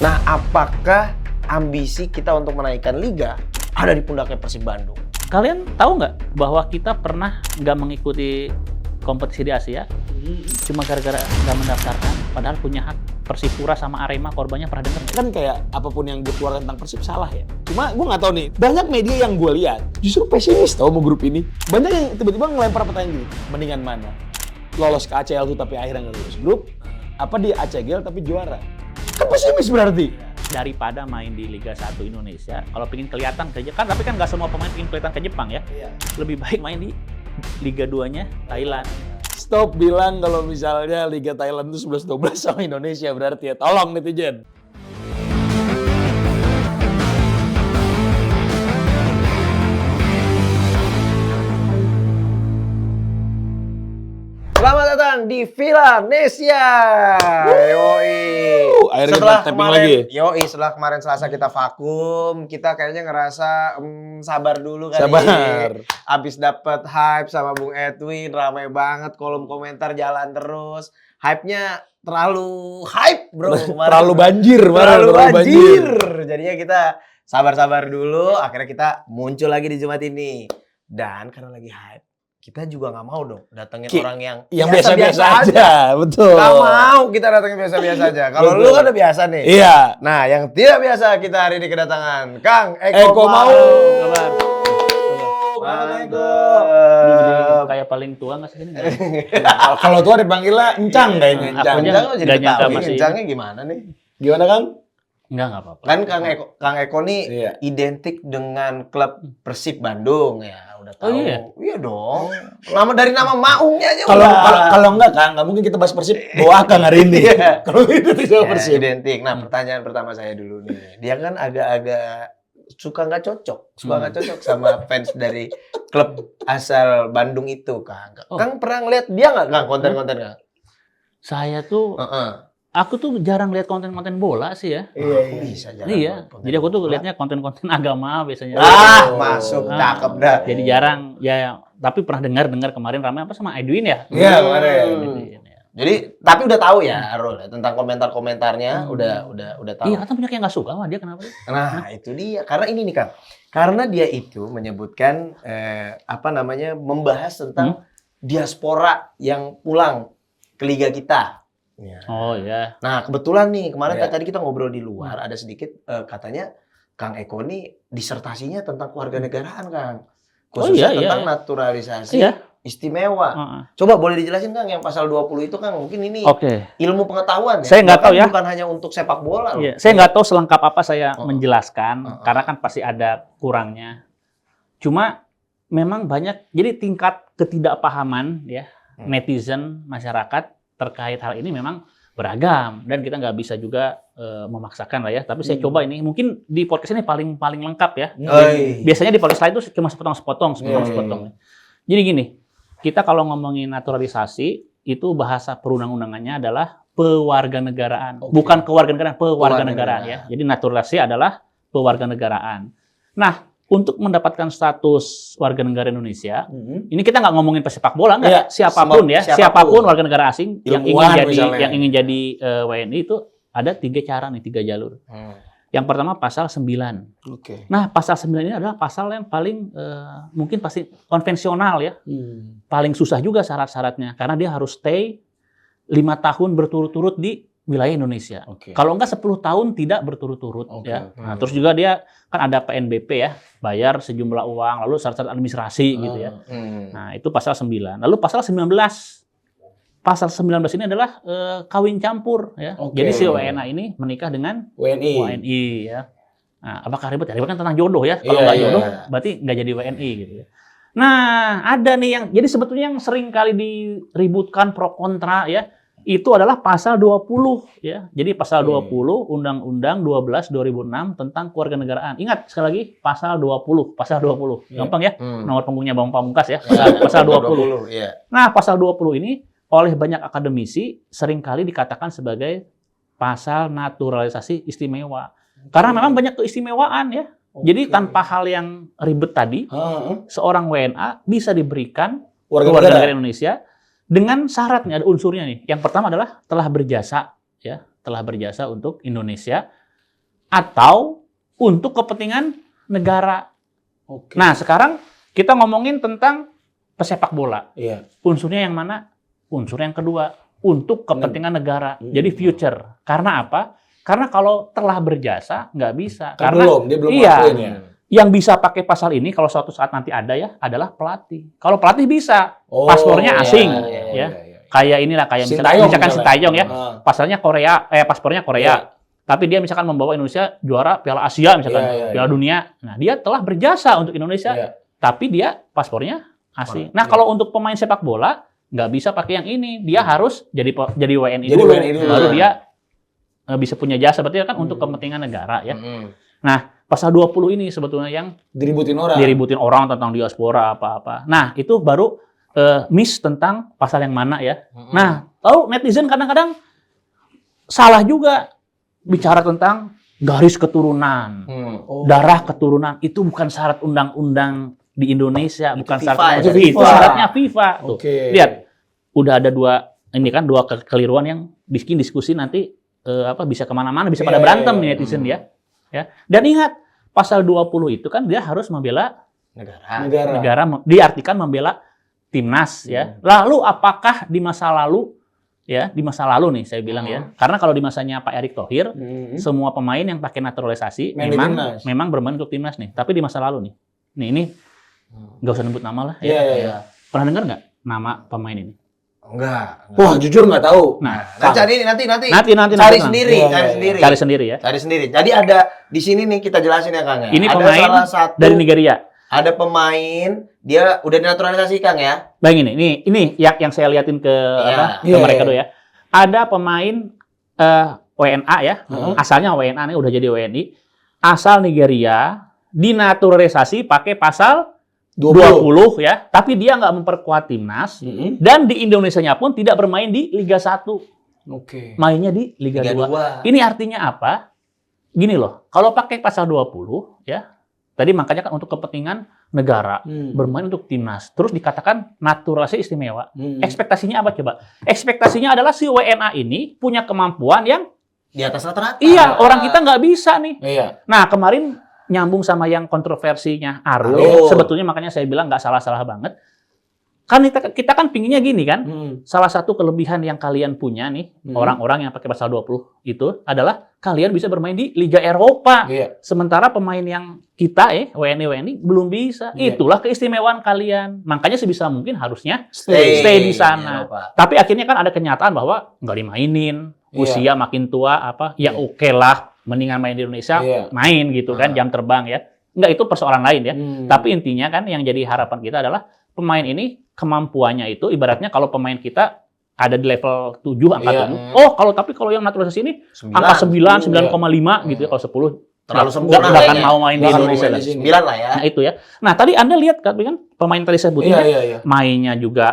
Nah, apakah ambisi kita untuk menaikkan liga ada di pundaknya Persib Bandung? Kalian tahu nggak bahwa kita pernah nggak mengikuti kompetisi di Asia cuma gara-gara nggak mendaftarkan, padahal punya hak. Persipura sama Arema korbannya pernah dengar? Kan kayak apapun yang gue keluar tentang Persib salah ya. Cuma gue nggak tahu nih, banyak media yang gue lihat justru pesimis tau sama grup ini. Banyak yang tiba-tiba ngelempar pertanyaan gini, mendingan mana? Lolos ke ACL tuh tapi akhirnya nggak lolos grup, apa di ACL tapi juara? Kan pesimis berarti. Daripada main di Liga 1 Indonesia, kalau pengen kelihatan ke Jepang, tapi kan nggak semua pemain pengen kelihatan ke Jepang ya. Iya. Lebih baik main di Liga 2-nya Thailand. Stop bilang kalau misalnya Liga Thailand itu 11-12 sama Indonesia berarti ya. Tolong netizen. Selamat datang di Villa Nesia. Yoi. Akhirnya Setelah kita tapping kemarin, lagi. yoi, setelah kemarin Selasa kita vakum, kita kayaknya ngerasa sabar dulu kali. Sabar. Abis dapet hype sama Bung Edwin, ramai banget, kolom komentar jalan terus. Hype-nya terlalu hype, bro. Kemarin. Terlalu banjir, Terlalu banjir. Jadinya kita sabar-sabar dulu, akhirnya kita muncul lagi di Jumat ini. Dan karena lagi hype, kita juga nggak mau dong datengin orang yang biasa-biasa aja. Betul. Nggak mau kita datengin biasa-biasa aja. Kalau lu kan udah biasa nih. Iya. Nah, yang tidak biasa kita hari ini kedatangan Kang Eko Mau. Kabar? Mantap. Kayak paling tua nggak sih ini? Kalau tua dipanggilnya encang kayaknya. Aku Encang. aja Encang jadi nggak nyangka tahu masih. Encangnya gimana nih? Gimana Kang? Nggak apa-apa. Kan Kang Eko nih Iya. identik dengan klub Persib Bandung ya. Udah tahu. Oh, iya? Iya dong. Dari nama Maungnya aja Kalau udah. kalau enggak Kang, nggak mungkin kita bahas Persib bawa Kang hari ini. Iya. Kalau itu tidak Ya, Persib. identik. Nah, pertanyaan pertama saya dulu nih. Dia kan agak-agak suka nggak cocok sama fans dari klub asal Bandung itu, Kang. Oh. Kang pernah ngeliat dia nggak, Kang, konten-konten, Kang? Saya tuh, aku tuh jarang lihat konten-konten bola sih ya. Iya, bisa jalan. Iya. Jadi aku tuh lihatnya konten-konten agama biasanya. Masuk, Ah. cakep dah. Jadi jarang ya. Tapi pernah dengar kemarin ramai apa sama Edwin ya? Iya, kemarin. Edwin, ya. Jadi, tapi udah tahu ya, Arul, tentang komentar-komentarnya, udah tahu. Iya, atau banyak yang nggak suka sama dia kenapa? Nah, itu dia. Karena ini nih, Kang. Karena dia itu menyebutkan membahas tentang diaspora yang pulang ke liga kita. Ya. Oh iya. Nah, kebetulan nih kemarin Iya. tadi kita ngobrol di luar ada sedikit katanya Kang Eko nih disertasinya tentang kewarganegaraan, Kang. Khususnya iya, tentang iya. naturalisasi Iya. istimewa. Heeh. Coba boleh dijelasin, Kang, yang pasal 20 itu, Kang. Mungkin ini Oke. ilmu pengetahuan ya. Saya nggak Bahkan tahu ya. Bukan hanya untuk sepak bola loh. Iya, saya nggak tahu selengkap apa saya Oh. menjelaskan karena kan pasti ada kurangnya. Cuma memang banyak jadi tingkat ketidakpahaman ya netizen masyarakat terkait hal ini memang beragam dan kita nggak bisa juga memaksakan lah ya. Tapi saya coba ini mungkin di podcast ini paling lengkap ya. Oi. Biasanya di podcast lain itu cuma sepotong-sepotong. Iya. Jadi gini, kita kalau ngomongin naturalisasi itu bahasa perundang-undangannya adalah pewarganegaraan, Oke. bukan kewarganegaraan, pewarganegaraan Pewarganegaraan. ya. Jadi naturalisasi adalah pewarganegaraan. Nah, untuk mendapatkan status warga negara Indonesia, ini kita nggak ngomongin pesepak bola nggak, Iya, siapapun ya, siapapun. siapapun warga negara asing Ilmuwan misalnya. yang ingin jadi WNI itu ada 3 cara nih, 3 jalur. Yang pertama pasal 9. Oke. Nah, pasal 9 ini adalah pasal yang paling mungkin pasti konvensional ya. Paling susah juga syarat-syaratnya karena dia harus stay 5 tahun berturut-turut di wilayah Indonesia. Oke. Kalau enggak 10 tahun tidak berturut-turut Oke, ya. oke. Nah, terus juga dia kan ada PNBP ya, bayar sejumlah uang, lalu syarat-syarat administrasi gitu ya. Nah, itu pasal 9. Lalu pasal 19. Pasal 19 ini adalah kawin campur ya. Oke. Jadi si WNA ini menikah dengan WNI. WNI ya. Nah, apakah ribet? Ya, ribet kan tentang jodoh ya. Kalau Iya, nggak iya. jodoh, berarti nggak jadi WNI gitu ya. Nah, ada nih yang jadi sebetulnya yang sering kali diributkan pro kontra ya, itu adalah pasal 20 ya. Jadi pasal 20 Undang-Undang 12 2006 tentang kewarganegaraan. Ingat sekali lagi pasal 20. Gampang ya. Nomor punggungnya Bang Pamungkas ya. Pasal 20. Iya. Nah, pasal 20 ini oleh banyak akademisi seringkali dikatakan sebagai pasal naturalisasi istimewa. Karena memang banyak keistimewaan ya. Jadi tanpa hal yang ribet tadi, seorang WNA bisa diberikan warga negara Indonesia dengan syaratnya, ada unsurnya nih. Yang pertama adalah telah berjasa untuk Indonesia atau untuk kepentingan negara. Oke. Nah, sekarang kita ngomongin tentang pesepak bola. Iya. Unsurnya yang mana? Unsur yang kedua, untuk kepentingan negara. Hmm. Jadi future. Karena apa? Karena kalau telah berjasa, nggak bisa. Kan Karena dia belum iya, ngelakuin ya. yang bisa pakai pasal ini kalau suatu saat nanti ada ya, adalah pelatih. Kalau pelatih bisa, Oh, paspornya iya, asing. iya, Ya. iya. Kayak inilah, kayak Sintayong misalkan misalnya. Sintayong ya, Ah. paspornya Korea. Iya. Tapi dia misalkan membawa Indonesia juara Piala Asia misalkan, Iya, iya, Piala iya. Dunia. Nah, dia telah berjasa untuk Indonesia, Iya. tapi dia paspornya asing. Nah, Iya. kalau untuk pemain sepak bola nggak bisa pakai yang ini, dia harus jadi WNI Jadi dulu, WNI dulu. baru dia bisa punya jasa. Berarti kan untuk kepentingan negara ya. Hmm. Pasal 20 ini sebetulnya yang Diributin orang. diributin orang tentang diaspora apa-apa. Nah, itu baru miss tentang pasal yang mana ya. Nah, tahu netizen kadang-kadang salah juga bicara tentang garis keturunan, Oh. darah keturunan. Itu bukan syarat undang-undang di Indonesia, Itu bukan FIFA syarat ya? itu FIFA. syaratnya FIFA. Tuh. Oke. Lihat, udah ada dua kekeliruan yang bikin diskusi nanti bisa kemana-mana, bisa pada Iya, berantem iya, nih iya. netizen ya. Dan ingat, pasal 20 itu kan dia harus membela negara, diartikan membela timnas ya. Lalu apakah di masa lalu nih saya bilang ya, karena kalau di masanya Pak Erick Thohir semua pemain yang pakai naturalisasi Main di timnas. memang bermain untuk timnas nih. Tapi di masa lalu nih ini nggak usah nyebut nama lah. Iya, Ya. iya. Pernah dengar nggak nama pemain ini? Enggak. Wah, jujur nggak tahu. Nah, Nah, cari nanti nanti cari Bang. sendiri, Iya, cari iya. sendiri. Cari sendiri ya. Cari sendiri. Jadi ada di sini nih kita jelasin ya Kang ya. Ini ada pemain salah satu dari Nigeria. Ada pemain dia udah dinaturalisasi Kang ya. Bang ini yang saya liatin ke ke Iya, mereka iya. dulu ya. Ada pemain WNA ya, asalnya WNA nih udah jadi WNI, asal Nigeria, dinaturalisasi pakai pasal 20 ya, tapi dia nggak memperkuat timnas dan di Indonesianya pun tidak bermain di Liga 1, Oke. mainnya di Liga 2. Ini artinya apa? Gini loh, kalau pakai pasal 20 ya, tadi makanya kan untuk kepentingan negara bermain untuk timnas, terus dikatakan naturalisasi istimewa. Ekspektasinya apa coba? Ekspektasinya adalah si WNA ini punya kemampuan yang Di atas rata-rata. iya orang kita nggak bisa nih. Iya. Nah kemarin nyambung sama yang kontroversinya Arul, Arul. sebetulnya makanya saya bilang nggak salah-salah banget. Kan kita kan pinginnya gini kan, salah satu kelebihan yang kalian punya nih, orang-orang yang pakai pasal 20 itu adalah kalian bisa bermain di Liga Eropa. Iya. Sementara pemain yang kita WNI belum bisa. Iya. Itulah keistimewaan kalian. Makanya sebisa mungkin harusnya Stay di sana. Eropa. Tapi akhirnya kan ada kenyataan bahwa nggak dimainin, usia makin tua ya oke lah, mendingan main di Indonesia, Iya. main gitu kan, jam terbang ya. Enggak, itu persoalan lain ya. Tapi intinya kan yang jadi harapan kita adalah pemain ini kemampuannya itu ibaratnya kalau pemain kita ada di level 7 angka Iya. 7. Kalau yang naturalisasi ini angka 9, 9,5 gitu ya, kalau 10 Terlalu nggak sempurna akan kayaknya. mau main di Nggak akan Indonesia. main lah. di sini. 9 lah ya. Nah itu ya. Nah tadi Anda lihat kan pemain tadi saya sebutin Iya, kan, iya. mainnya juga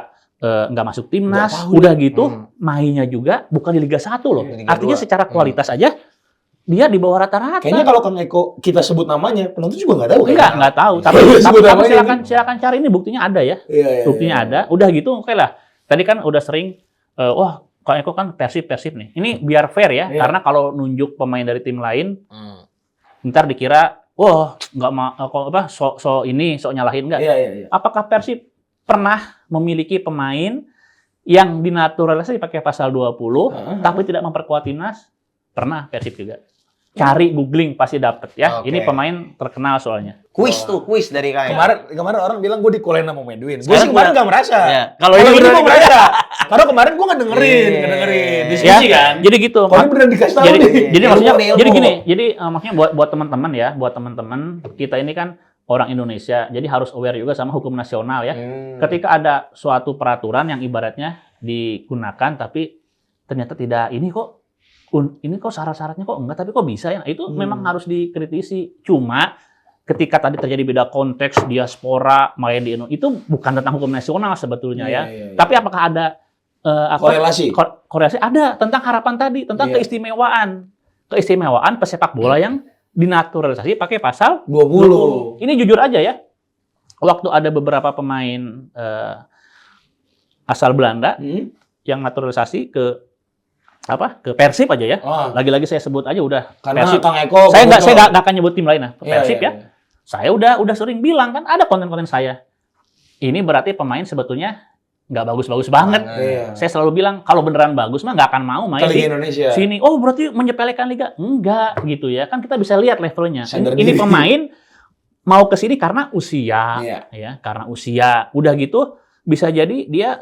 nggak masuk timnas, Nggak tahu udah gitu mainnya juga bukan di Liga 1 loh. Di Liga Artinya 2. secara kualitas aja dia di bawah rata-rata. Kayaknya kalau Kang Eko kita sebut namanya, penonton juga nggak tahu. Nggak tahu. Tapi Sebut namanya silakan cari ini buktinya ada ya. Iya. Buktinya ada. Udah gitu oke lah. Tadi kan udah sering wah Kang Eko kan Persib nih. Ini biar fair ya, Iya. karena kalau nunjuk pemain dari tim lain ntar dikira wah nggak sok nyalahin nggak. Iya. Apakah Persib pernah memiliki pemain yang dinaturalisasi pakai pasal 20 tapi tidak memperkuat timnas? Pernah Persib juga. Cari googling pasti dapet ya. Oke. Ini pemain terkenal soalnya. Kuis dari Kang. Kemarin orang bilang gue dikolain sama Medwin. Gue sih Sekarang kemarin nggak merasa. Iya. Kalau Kalau ini ini gue beneran merasa. Karena kemarin gue nggak dengerin, Iya. diskusi kan. Jadi gitu. Kalau ini beneran dikasih tahu Jadi, nih. jadi Ilmu maksudnya, nih, ilmu. jadi gini. Jadi maksudnya buat teman-teman kita ini kan orang Indonesia, jadi harus aware juga sama hukum nasional ya. Ketika ada suatu peraturan yang ibaratnya digunakan, tapi ternyata tidak ini kok syarat-syaratnya kok enggak, tapi kok bisa ya? Nah, itu memang harus dikritisi. Cuma ketika tadi terjadi beda konteks diaspora main di Indonesia, itu bukan tentang hukum nasional sebetulnya ya. Iya. Tapi apakah ada Korelasi. korelasi ada tentang harapan tadi, tentang Iya. keistimewaan pesepak bola yang dinaturalisasi pakai pasal 20. Ini jujur aja ya, waktu ada beberapa pemain asal Belanda yang naturalisasi ke ke Persib aja ya. Oh. Lagi-lagi saya sebut aja udah Karena Persib. Kang Eko. Saya Boboto. nggak akan nyebut tim lain lah. Iya, Persib iya, ya. Saya udah sering bilang kan ada konten-konten saya. Ini berarti pemain sebetulnya nggak bagus-bagus banget. Iya. Saya selalu bilang kalau beneran bagus mah nggak akan mau main Ke Liga di Indonesia. sini. Oh berarti menyepelekan liga? Enggak gitu ya. Kan kita bisa lihat levelnya. Sadar Ini diri. pemain mau ke sini karena usia, Iya. ya karena usia. Udah gitu bisa jadi dia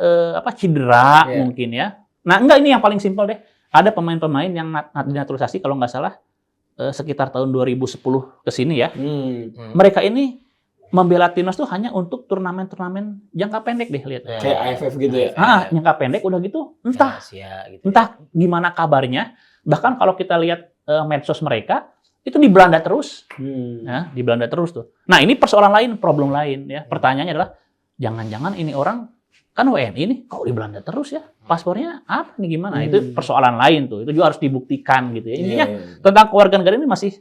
cedera Iya. mungkin ya. Nah enggak, ini yang paling simpel deh. Ada pemain-pemain yang dinaturalisasi kalau nggak salah sekitar tahun 2010 ke sini ya. Mereka ini membela timnas tuh hanya untuk turnamen-turnamen jangka pendek deh, lihat. Kayak AFF gitu ya. Jangka pendek udah gitu, entah Gitu. entah gimana kabarnya. Bahkan kalau kita lihat medsos mereka itu di Belanda terus, ya, di Belanda terus tuh. Nah ini persoalan lain, problem lain ya. Pertanyaannya adalah, jangan-jangan ini orang kan WNI nih, kok di Belanda terus ya? Paspornya apa nih gimana? Itu persoalan lain tuh. Itu juga harus dibuktikan gitu ya. Intinya tentang kewarganegaraan ini masih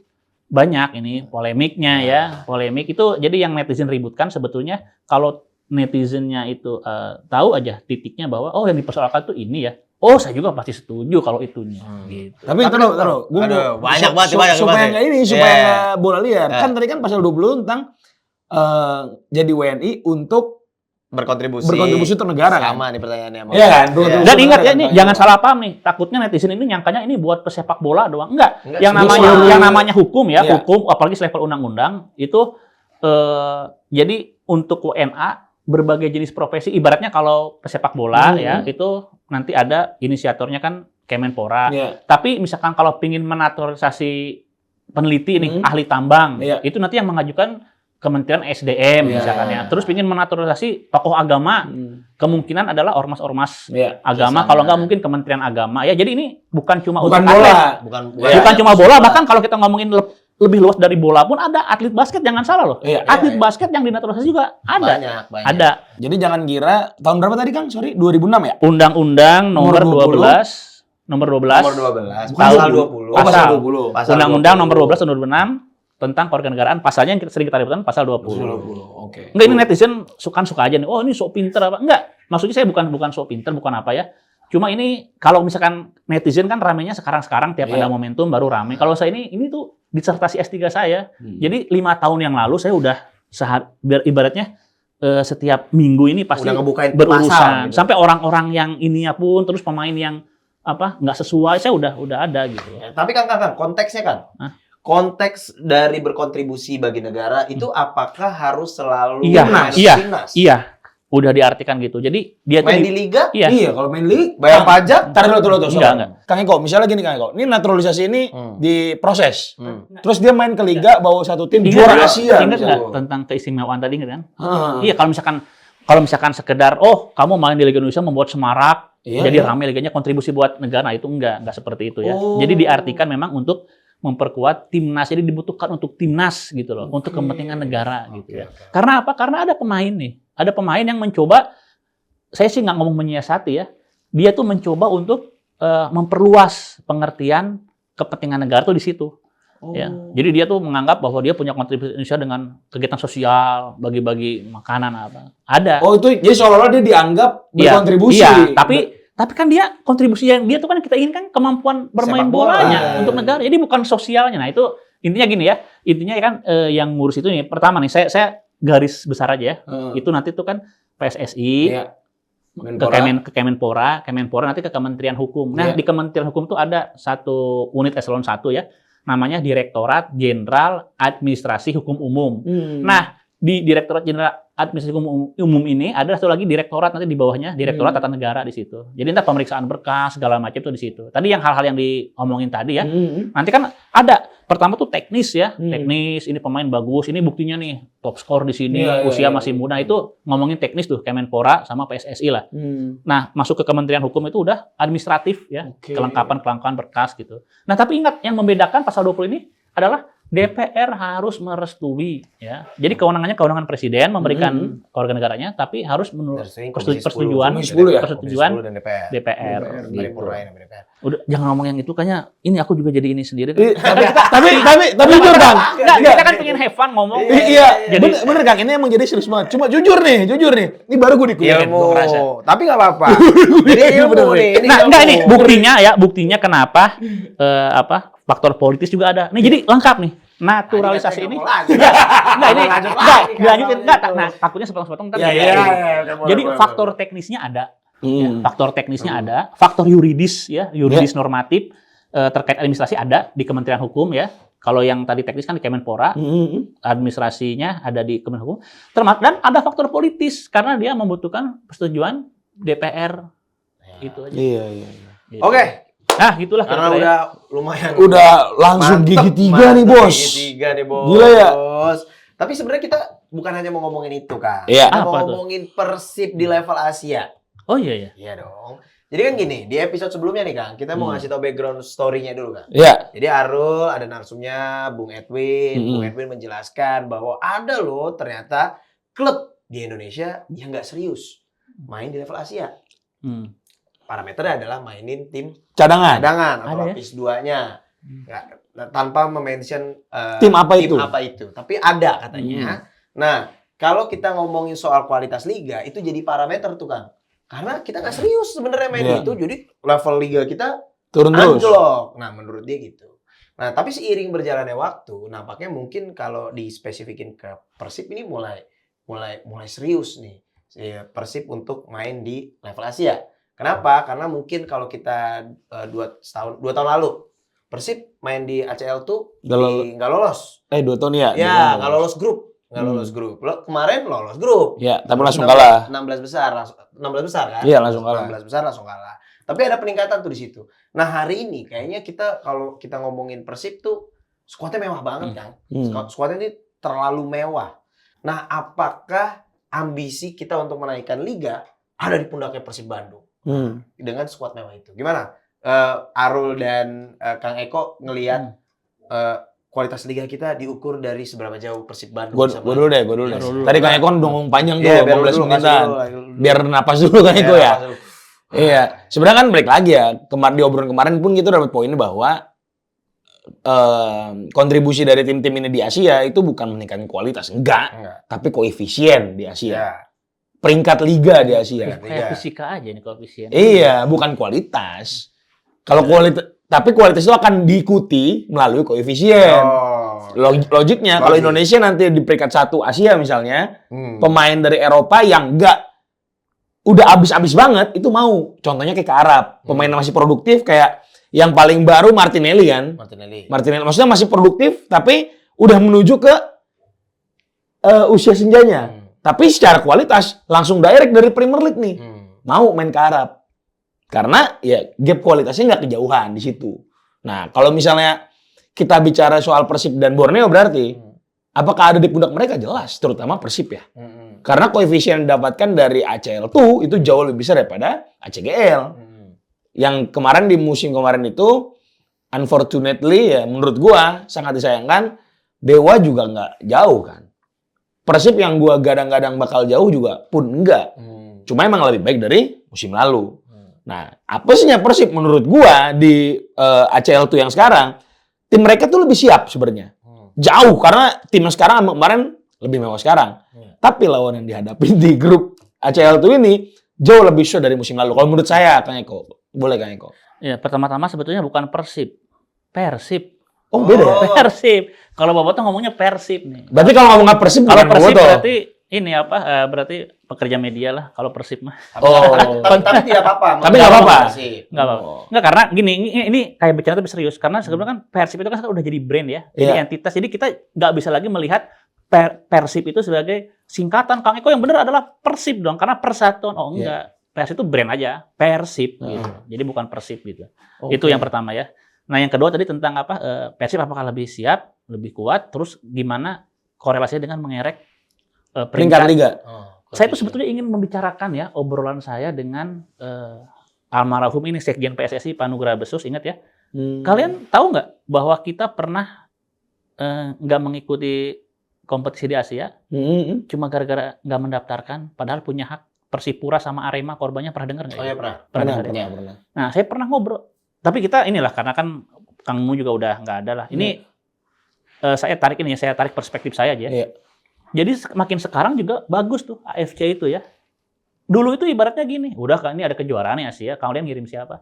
banyak ini polemiknya ya. Polemik itu jadi yang netizen ributkan sebetulnya kalau netizennya itu tahu aja titiknya bahwa oh yang dipersoalkan tuh ini ya. Oh saya juga pasti setuju kalau itunya. Gitu. Tapi taruh. Gua Aduh, mau- banyak banget, banyak supaya banget. nggak ini, supaya nggak bola liar. Kan tadi kan pasal 20 tentang jadi WNI untuk berkontribusi untuk negara kan. sama nih pertanyaannya. Iya kan? Berkontribusi Dan untuk ingat ya negara ini kan. jangan salah paham nih. Takutnya netizen ini nyangkanya ini buat pesepak bola doang. Enggak. Enggak, Yang semua. namanya hukum ya, Iya. hukum apalagi selevel undang-undang itu jadi untuk WNA berbagai jenis profesi ibaratnya kalau pesepak bola ya itu nanti ada inisiatornya kan Kemenpora. Iya. Tapi misalkan kalau pingin menaturalisasi peneliti nih ahli tambang, Iya. itu nanti yang mengajukan Kementerian SDM Iya. misalkan ya. Terus pingin menaturalisasi tokoh agama, kemungkinan adalah ormas-ormas Iya. agama, Sama. kalau nggak mungkin Kementerian Agama. Ya jadi ini bukan cuma Bukan untuk bola. atlet, bukan Iya, cuma bola, bahkan kalau kita ngomongin lebih luas dari bola pun ada atlet basket, jangan salah loh. Iya, Atlet basket yang dinaturalisasi juga ada. banyak. Ada. Jadi jangan kira tahun berapa tadi Kang? Sorry, 2006 ya? Undang-undang nomor Nomor 12 nomor 12 Nomor 12. Tahun- Pasal 20. Oh, pasal Pasal. 20. Pasal Undang-Undang 20. nomor 12 tahun 2006 tentang kewarganegaraan, pasalnya yang sering kita ributkan pasal 20. 20. Oke. Enggak, ini netizen suka aja nih. Oh, ini sok pinter apa? Enggak. Maksudnya saya bukan sok pinter, bukan apa ya. Cuma ini kalau misalkan netizen kan ramenya sekarang-sekarang tiap Iya. ada momentum baru rame. Kalau saya ini tuh disertasi S3 saya. Jadi 5 tahun yang lalu saya udah ibaratnya setiap minggu ini pasti Udah ngebukain berurusan. pasal, gitu. Sampai orang-orang yang ininya pun terus pemain yang nggak sesuai saya udah ada gitu. Tapi Kang, konteksnya kan. Hah? Konteks dari berkontribusi bagi negara itu apakah harus selalu Iya, main di iya. timnas? Iya, udah diartikan gitu. Jadi dia tuh Main di liga, iya. Iya, kalau main league bayar pajak, Taruh dulu. Enggak. Kang Eko, misalnya gini Kang Eko, ini naturalisasi ini diproses. Hmm. Terus dia main ke liga bawa satu tim Ingat juara nggak? Asia. Ingat nggak misalnya. tentang keistimewaan tadi ingat kan? Heeh. Iya, kalau misalkan sekedar kamu main di Liga Indonesia membuat semarak, Iya, jadi iya. ramai liganya kontribusi buat negara, itu enggak seperti itu ya. Oh. Jadi diartikan memang untuk memperkuat timnas, jadi dibutuhkan untuk timnas gitu loh, untuk kepentingan negara gitu ya. Karena apa? Karena ada pemain nih, ada pemain yang mencoba, saya sih nggak ngomong menyiasati ya, dia tuh mencoba untuk memperluas pengertian kepentingan negara tuh di situ. Ya. Jadi dia tuh menganggap bahwa dia punya kontribusi Indonesia dengan kegiatan sosial, bagi-bagi makanan apa. Ada. Oh, itu jadi seolah-olah dia dianggap Iya, berkontribusi. Iya, tapi kan dia kontribusi yang dia tuh kan kita inginkan kemampuan bermain Sepak bola. bolanya untuk negara. Jadi bukan sosialnya. Nah, itu intinya gini ya. Intinya kan yang ngurus itu nih. Pertama nih saya garis besar aja ya. Itu nanti tuh kan PSSI Iya. ke Kemenpora nanti ke Kementerian Hukum. Nah, Iya. di Kementerian Hukum tuh ada satu unit eselon 1 ya. Namanya Direktorat Jenderal Administrasi Hukum Umum. Nah, di Direktorat Jenderal Administrasi Hukum Umum ini ada satu lagi direktorat nanti di bawahnya, Direktorat Tata Negara di situ. Jadi nanti pemeriksaan berkas segala macam itu di situ. Tadi yang hal-hal yang diomongin tadi ya. Nanti kan ada pertama tuh teknis ya, teknis ini pemain bagus, ini buktinya nih top skor di sini, Iya, usia iya. masih muda itu ngomongin teknis tuh Kemenpora sama PSSI lah. Nah, masuk ke Kementerian Hukum itu udah administratif ya, Oke. kelengkapan berkas gitu. Nah, tapi ingat yang membedakan pasal 20 ini adalah DPR harus merestui, ya. Jadi kewenangannya kewenangan presiden memberikan ke warga negaranya, tapi harus menurut persetujuan Komisi 10 ya? dan DPR. DPR. Paripurna Gitu. dan DPR. Udah, jangan ngomong yang itu, kayaknya ini aku juga jadi ini sendiri. Tapi jujur Kang. Enggak, kita kan pengen have fun ngomong. Iya, Jadi- bener Kang, ini emang jadi serius banget. Cuma jujur nih. Ini baru gue dikuliahin, gue ngerasa. Tapi nggak apa-apa. Jadi ilmu Bener, nih. Nah, ilmu. enggak ini buktinya kenapa faktor politis juga ada. Nih jadi lengkap nih. Naturalisasi ini. Dilanjutin. Nah, takutnya sepotong-sepotong ntar. Jadi faktor teknisnya ada. Ya, faktor teknisnya ada, faktor yuridis normatif terkait administrasi ada di Kementerian Hukum ya. Kalau yang tadi teknis kan di Kemenpora, administrasinya ada di Kementerian Hukum. Dan ada faktor politis karena dia membutuhkan persetujuan DPR. Itu aja. Iya. Gitu. Oke. Nah, gitulah Karena kira-kira ya. udah lumayan. Udah langsung gigi 3 nih, Bos. Gigi 3 nih, Bos. Gila ya? Tapi sebenarnya kita bukan hanya mau ngomongin itu, Kak. Iya. Kita mau Apa tuh? ngomongin Persib di level Asia. Oh iya. Iya dong. Jadi kan gini, di episode sebelumnya nih, Kang, kita mau ngasih tau background story-nya dulu, Kang. Iya. Jadi Arul ada narsumnya, Bung Edwin. Mm-mm. Bung Edwin menjelaskan bahwa ada loh ternyata klub di Indonesia yang nggak serius main di level Asia. Hmm. Parameternya adalah mainin tim Cadangan. cadangan atau Ada ya? lapis 2-nya. Tanpa mention Tim apa itu? Tapi ada katanya. Nah, kalau kita ngomongin soal kualitas liga, itu jadi parameter tuh, Kang. Karena kita nggak serius sebenarnya main Iya. itu, jadi level liga kita Turun terus. anjlok. Nah, menurut dia gitu. Nah, tapi seiring berjalannya waktu, nampaknya mungkin kalau dispesifikin ke Persib ini mulai serius nih. Persib untuk main di level Asia. Kenapa? Karena mungkin kalau kita 2 tahun lalu Persib main di ACL tuh nggak lolos. 2 tahun ya? Ya, nggak lolos grup. Kemarin lolos grup. Ya, tapi langsung kalah. 16 besar kan? Iya, langsung kalah. 16 besar langsung kalah. Tapi ada peningkatan tuh di situ. Nah, hari ini kayaknya kalau kita ngomongin Persib tuh skuadnya mewah banget, Kang. Skuadnya ini terlalu mewah. Nah, apakah ambisi kita untuk menaikkan liga ada di pundaknya Persib Bandung dengan skuad mewah itu? Gimana? Arul dan Kang Eko ngelihat kualitas liga kita diukur dari seberapa jauh Persib Bandung Gue bisa dulu deh. Dulu. Tadi Kang Eko kan ngomong panjang tuh, Iya, biar 15 dulu, menitan. kasih dulu. Biar napas dulu Kang Eko ya. napas dulu. Iya, sebenarnya kan balik lagi ya. Di obrolan kemarin pun kita dapat poinnya bahwa kontribusi dari tim-tim ini di Asia itu bukan meningkatkan kualitas, enggak, tapi koefisien di Asia. Ya. Peringkat liga di Asia. Kayak fisika aja nih koefisien. Iya, bukan kualitas. Kalau tapi kualitas itu akan diikuti melalui koefisien. Logiknya, kalau Indonesia nanti di peringkat 1 Asia misalnya, pemain dari Eropa yang enggak udah abis-abis banget itu mau. Contohnya kayak ke Arab, pemain yang masih produktif kayak yang paling baru Martinelli kan. Martinelli maksudnya masih produktif tapi udah menuju ke usia senjanya. Tapi secara kualitas langsung direct dari Premier League nih. Mau main ke Arab. Karena ya gap kualitasnya nggak kejauhan di situ. Nah, kalau misalnya kita bicara soal Persib dan Borneo berarti apakah ada di pundak mereka? Jelas, terutama Persib ya. Karena koefisien yang didapatkan dari ACL itu jauh lebih besar daripada ACGL. Yang kemarin di musim kemarin itu unfortunately ya menurut gua sangat disayangkan Dewa juga nggak jauh kan. Persib yang gua gadang-gadang bakal jauh juga pun enggak. Cuma emang lebih baik dari musim lalu. Nah, apesnya Persib menurut gua di ACL tuh yang sekarang, tim mereka tuh lebih siap sebenarnya. Jauh karena tim sekarang sama kemarin lebih mewah sekarang. Tapi lawan yang dihadapi di grup ACL tuh ini jauh lebih show dari musim lalu. Kalau menurut saya, Kang Eko. Boleh Kang Eko? Ya, pertama-tama sebetulnya bukan Persib. Persib. Oh, beda ya? Persib. Kalau Boboto ngomongnya Persib nih. Berarti kalau ngomong Persib Kalau bukan Persib Boboto. berarti ini apa? Berarti pekerja media lah kalau Persib mah. Tapi tidak apa-apa. Tapi nggak apa-apa. Enggak apa-apa. Enggak, karena gini, ini kayak bicara tapi serius. Karena sebelumnya kan Persib itu kan udah jadi brand ya. Jadi entitas. Jadi kita nggak bisa lagi melihat Persib itu sebagai singkatan. Kang Eko yang benar adalah Persib dong. Karena persatuan. Oh enggak. Persib itu brand aja. Persib gitu. Jadi bukan Persib gitu. Itu yang pertama ya. Nah yang kedua tadi tentang apa? Persib apakah lebih siap, lebih kuat, terus gimana korelasinya dengan mengerek peringkat liga. Saya itu sebetulnya ingin membicarakan ya obrolan saya dengan almarhum ini Sekjen PSSI Pak Nugraha Besus, ingat ya? Kalian tahu nggak bahwa kita pernah nggak mengikuti kompetisi di Asia, cuma gara-gara nggak mendaftarkan, padahal punya hak. Persipura sama Arema korbannya pernah dengar nggak? Oh ya pernah. Pernah. Nah, saya pernah ngobrol. Tapi kita inilah, karena kan Kang Mu juga udah nggak ada lah. Ini saya tarik perspektif saya aja. Iya. Jadi makin sekarang juga bagus tuh AFC itu ya. Dulu itu ibaratnya gini, udah kan ini ada kejuaraan nih Asia, kalian ngirim siapa?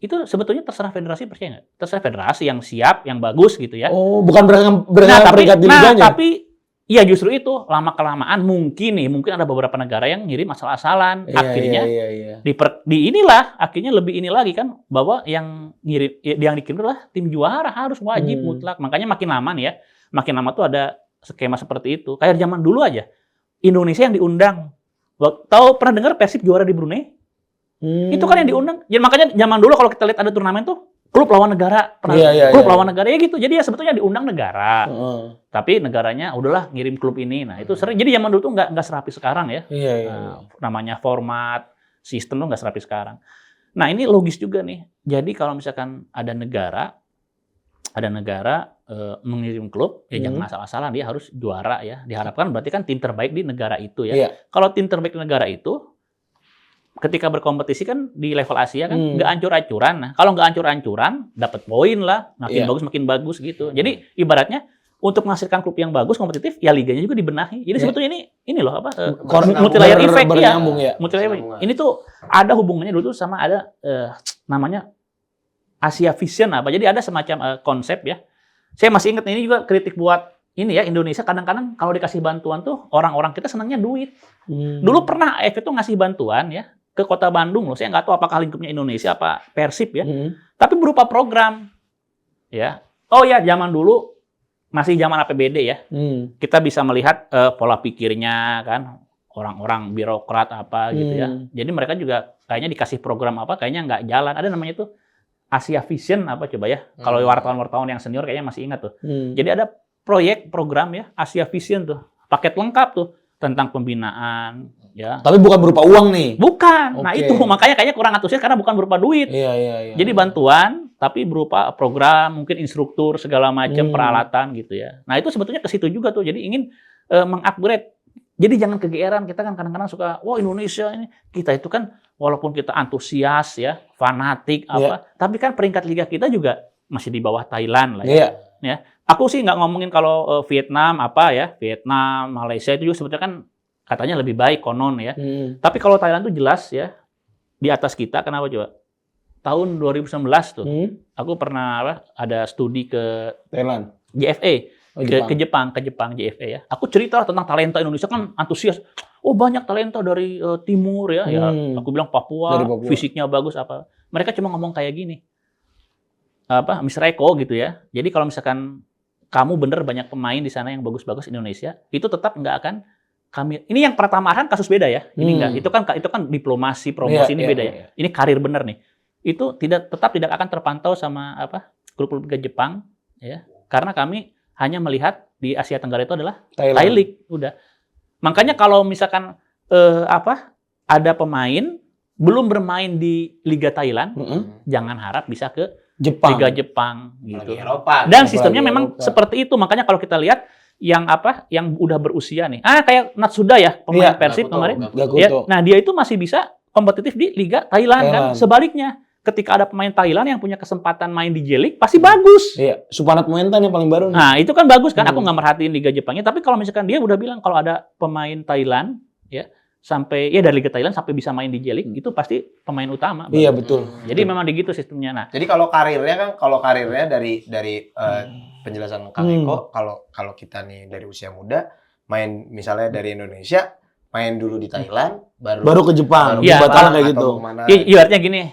Itu sebetulnya terserah federasi, percaya nggak? Terserah federasi yang siap, yang bagus gitu ya. Oh, bukan berdasarkan peringkat di liganya. Tapi iya justru itu lama-kelamaan mungkin ada beberapa negara yang ngirim asal-asalan. Akhirnya akhirnya lebih ini lagi kan, bahwa yang dikirim adalah tim juara, harus wajib mutlak. Makanya makin lama nih ya, makin lama tuh ada skema seperti itu. Kayak zaman dulu aja, Indonesia yang diundang. Tahu pernah dengar Persib juara di Brunei? Itu kan yang diundang. Jadi makanya zaman dulu kalau kita lihat ada turnamen tuh klub lawan negara, lawan negara ya gitu. Jadi ya sebetulnya diundang negara. Tapi negaranya udahlah ngirim klub ini. Nah, itu sering. Jadi zaman dulu tuh nggak serapi sekarang ya. Namanya format, sistem tuh nggak serapi sekarang. Nah, ini logis juga nih. Jadi kalau misalkan ada negara mengirim klub, ya jangan asal-asalan, dia harus juara ya. Diharapkan berarti kan tim terbaik di negara itu ya. Kalau tim terbaik di negara itu, ketika berkompetisi kan di level Asia kan nggak ancur-ancuran. Nah, kalau nggak ancur-ancuran, dapat poin lah, makin bagus gitu. Jadi ibaratnya untuk menghasilkan klub yang bagus, kompetitif, ya liganya juga dibenahi. Jadi sebetulnya ini loh apa? Multi-layer effect ya. Multi-layer. Ini tuh ada hubungannya dulu tuh sama ada namanya Asia Vision apa. Jadi ada semacam konsep ya. Saya masih ingat ini juga kritik buat ini ya, Indonesia kadang-kadang kalau dikasih bantuan tuh orang-orang kita senangnya duit. Dulu pernah AFF itu ngasih bantuan ya ke Kota Bandung loh. Saya nggak tahu apakah lingkupnya Indonesia apa Persib ya. Tapi berupa program ya. Oh ya, zaman dulu masih zaman APBD ya. Kita bisa melihat pola pikirnya kan, orang-orang birokrat apa gitu ya. Jadi mereka juga kayaknya dikasih program apa kayaknya nggak jalan. Ada namanya tuh Asia Vision apa coba ya. Kalau wartawan-wartawan yang senior kayaknya masih ingat tuh. Jadi ada program ya Asia Vision tuh. Paket lengkap tuh tentang pembinaan ya. Tapi bukan berupa uang nih. Bukan. Nah, itu makanya kayaknya kurang antusias karena bukan berupa duit. Jadi bantuan tapi berupa program, mungkin instruktur segala macam peralatan gitu ya. Nah, itu sebetulnya ke situ juga tuh. Jadi ingin mengupgrade. Jadi jangan kegeeran, kita kan kadang-kadang suka, wah Indonesia ini, kita itu kan walaupun kita antusias ya, fanatik apa, tapi kan peringkat liga kita juga masih di bawah Thailand lah ya. Ya. Aku sih nggak ngomongin kalau Vietnam apa ya, Vietnam, Malaysia itu juga sebetulnya kan katanya lebih baik konon ya. Tapi kalau Thailand tuh jelas ya di atas kita. Kenapa coba? Tahun 2019 tuh, aku pernah ada studi ke Thailand, JFA. Ke Jepang JFA ya. Aku cerita tentang talenta Indonesia kan antusias. Oh banyak talenta dari timur ya. Aku bilang Papua, fisiknya bagus apa. Mereka cuma ngomong kayak gini. Apa Mr. Eko gitu ya. Jadi kalau misalkan kamu bener banyak pemain di sana yang bagus-bagus Indonesia, itu tetap nggak akan kami. Ini yang pertamaran kasus beda ya. Ini enggak. Itu kan diplomasi, promosi ini beda ya. Ini karir bener nih. Itu tetap tidak akan terpantau sama apa klub-klub Liga Jepang ya. Karena kami hanya melihat di Asia Tenggara itu adalah Thai League, udah. Makanya kalau misalkan ada pemain belum bermain di Liga Thailand, jangan harap bisa ke Liga Jepang gitu. Eropa, dan sistemnya memang seperti itu. Makanya kalau kita lihat yang udah berusia nih. Kayak Natsuda ya, pemain Persib kemarin. Ya, nah, dia itu masih bisa kompetitif di Liga Thailand kan. Sebaliknya, ketika ada pemain Thailand yang punya kesempatan main di J-League, pasti bagus. Iya, Supanat Muentan yang paling baru. Nah, itu kan bagus kan. Aku nggak merhatiin Liga Jepangnya. Tapi kalau misalkan dia udah bilang kalau ada pemain Thailand, ya sampai dari Liga Thailand sampai bisa main di J-League, itu pasti pemain utama. Iya, betul. Jadi memang begitu sistemnya. Nah, jadi kalau karirnya dari penjelasan Kang Eko, kalau kita nih dari usia muda main misalnya dari Indonesia, main dulu di Thailand, baru ke Jepang. Iya, kayak gitu.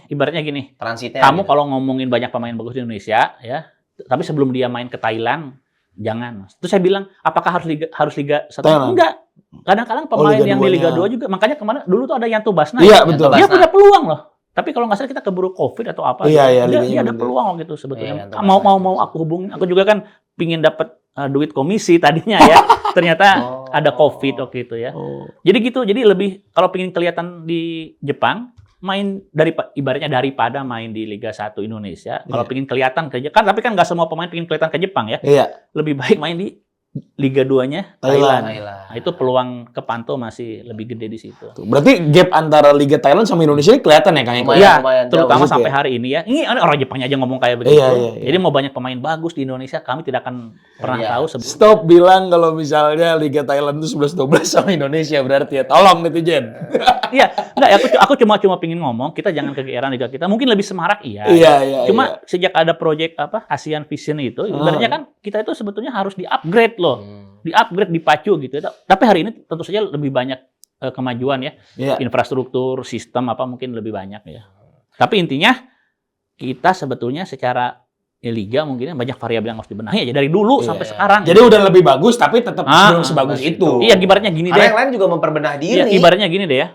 Ibaratnya gini. Transitnya. Kamu kalau ngomongin banyak pemain bagus di Indonesia, ya, tapi sebelum dia main ke Thailand, jangan. Terus saya bilang, apakah harus Liga 1? Enggak. Kadang-kadang pemain yang di Liga 2 juga. Makanya kemarin dulu tuh ada Yanto Basna. Iya, betul. Dia punya peluang loh. Tapi kalau nggak salah kita keburu COVID atau apa. Iya, dia ada peluang gitu sebetulnya. Mau aku hubungin. Aku juga kan pingin dapat duit komisi tadinya ya. Ternyata ada COVID waktu itu ya. Jadi gitu. Jadi lebih kalau pingin kelihatan di Jepang, main ibaratnya daripada main di Liga 1 Indonesia, kalau Iya. pengen kelihatan tapi kan nggak semua pemain pengen kelihatan ke Jepang ya. Iya. Lebih baik main di Liga 2-nya Thailand. Thailand. Nah, itu peluang kepantau masih lebih gede di situ. Berarti gap antara Liga Thailand sama Indonesia ini kelihatan ya Kang Eko? Iya, lumayan terutama jauh. sampai Ya. hari ini ya. Ini orang Jepangnya aja ngomong kayak begitu. Iya. Jadi mau banyak pemain bagus di Indonesia, kami tidak akan pernah Iya. tahu sebelum. Stop bilang kalau misalnya Liga Thailand itu 11-12 sama Indonesia berarti ya. Tolong netizen. Iya, enggak ya, aku cuma pingin ngomong, kita jangan kegeeran liga kita. Mungkin lebih semarak iya. Iya. Cuma sejak ada proyek ASEAN Vision itu, ibaratnya kan kita itu sebetulnya harus di-upgrade loh. Di-upgrade, dipacu gitu. Tapi hari ini tentu saja lebih banyak kemajuan ya. Iya. Infrastruktur, sistem mungkin lebih banyak ya. Tapi intinya kita sebetulnya secara liga mungkin banyak variabel yang harus dibenahi aja dari dulu Iya. sampai sekarang. Jadi udah lebih bagus tapi tetap belum sebagus masih itu. Iya, ibaratnya gini Karena deh. yang lain juga memperbenah Iya, diri. ibaratnya gini deh ya.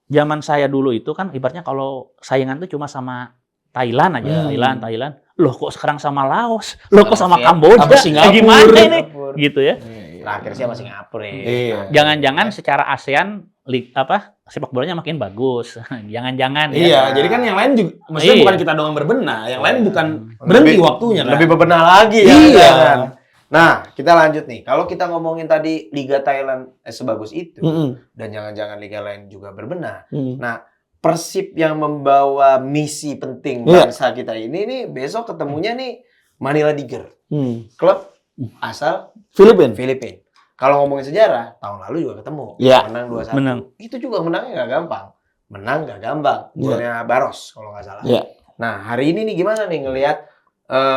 Zaman saya dulu itu kan ibaratnya kalau saingan tuh cuma sama Thailand aja, Thailand. Loh kok sekarang sama Laos? Loh kok sama Kamboja? sama Singapura. Gimana ini? Gitu ya. Terakhir sih sama Singapura ya. Iya. Jangan-jangan secara ASEAN sepak bolanya makin bagus. Jangan-jangan ya. Iya, jadi kan yang lain juga maksudnya Iya. bukan kita doang berbenah, yang lain bukan berhenti waktunya kan. Lebih bebenah lagi ya. Iya. Kan? Nah, kita lanjut nih. Kalau kita ngomongin tadi Liga Thailand sebagus itu, dan jangan-jangan liga lain juga berbenah. Nah, Persib yang membawa misi penting bangsa kita ini nih besok ketemunya nih Manila Tiger. Klub asal Filipina. Kalau ngomongin sejarah, tahun lalu juga ketemu. Iya. Menang 2-1. Menang. Itu juga menangnya nggak gampang. Menang nggak gampang. Golnya Baros kalau nggak salah. Iya. Nah, hari ini nih gimana nih ngelihat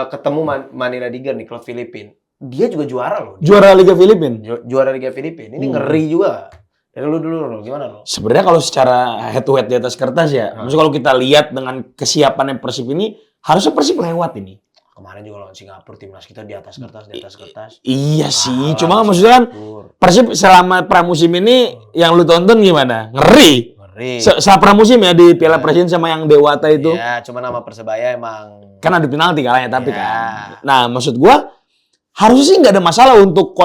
ketemu Manila Tiger nih, klub Filipina. Dia juga juara loh. Juara Liga Filipina. Juara Liga Filipina. Ini ngeri juga. Dari lu dulu loh, gimana lo? Sebenarnya kalau secara head to head di atas kertas ya, maksudnya kalau kita lihat dengan kesiapannya Persib ini, harusnya Persib lewat ini. Kemarin juga lawan Singapura, timnas kita di atas kertas. Iya sih, Kalah cuma sama maksudnya kan Singapura. Persib selama pramusim ini yang lu tonton gimana? Ngeri. Ngeri. Saat pramusim ya di Piala Presiden sama yang Dewata itu. Ya, cuma nama Persebaya emang. Kan ada penalti kalahnya tapi Ya. kan. Nah, maksud gua harusnya sih nggak ada masalah untuk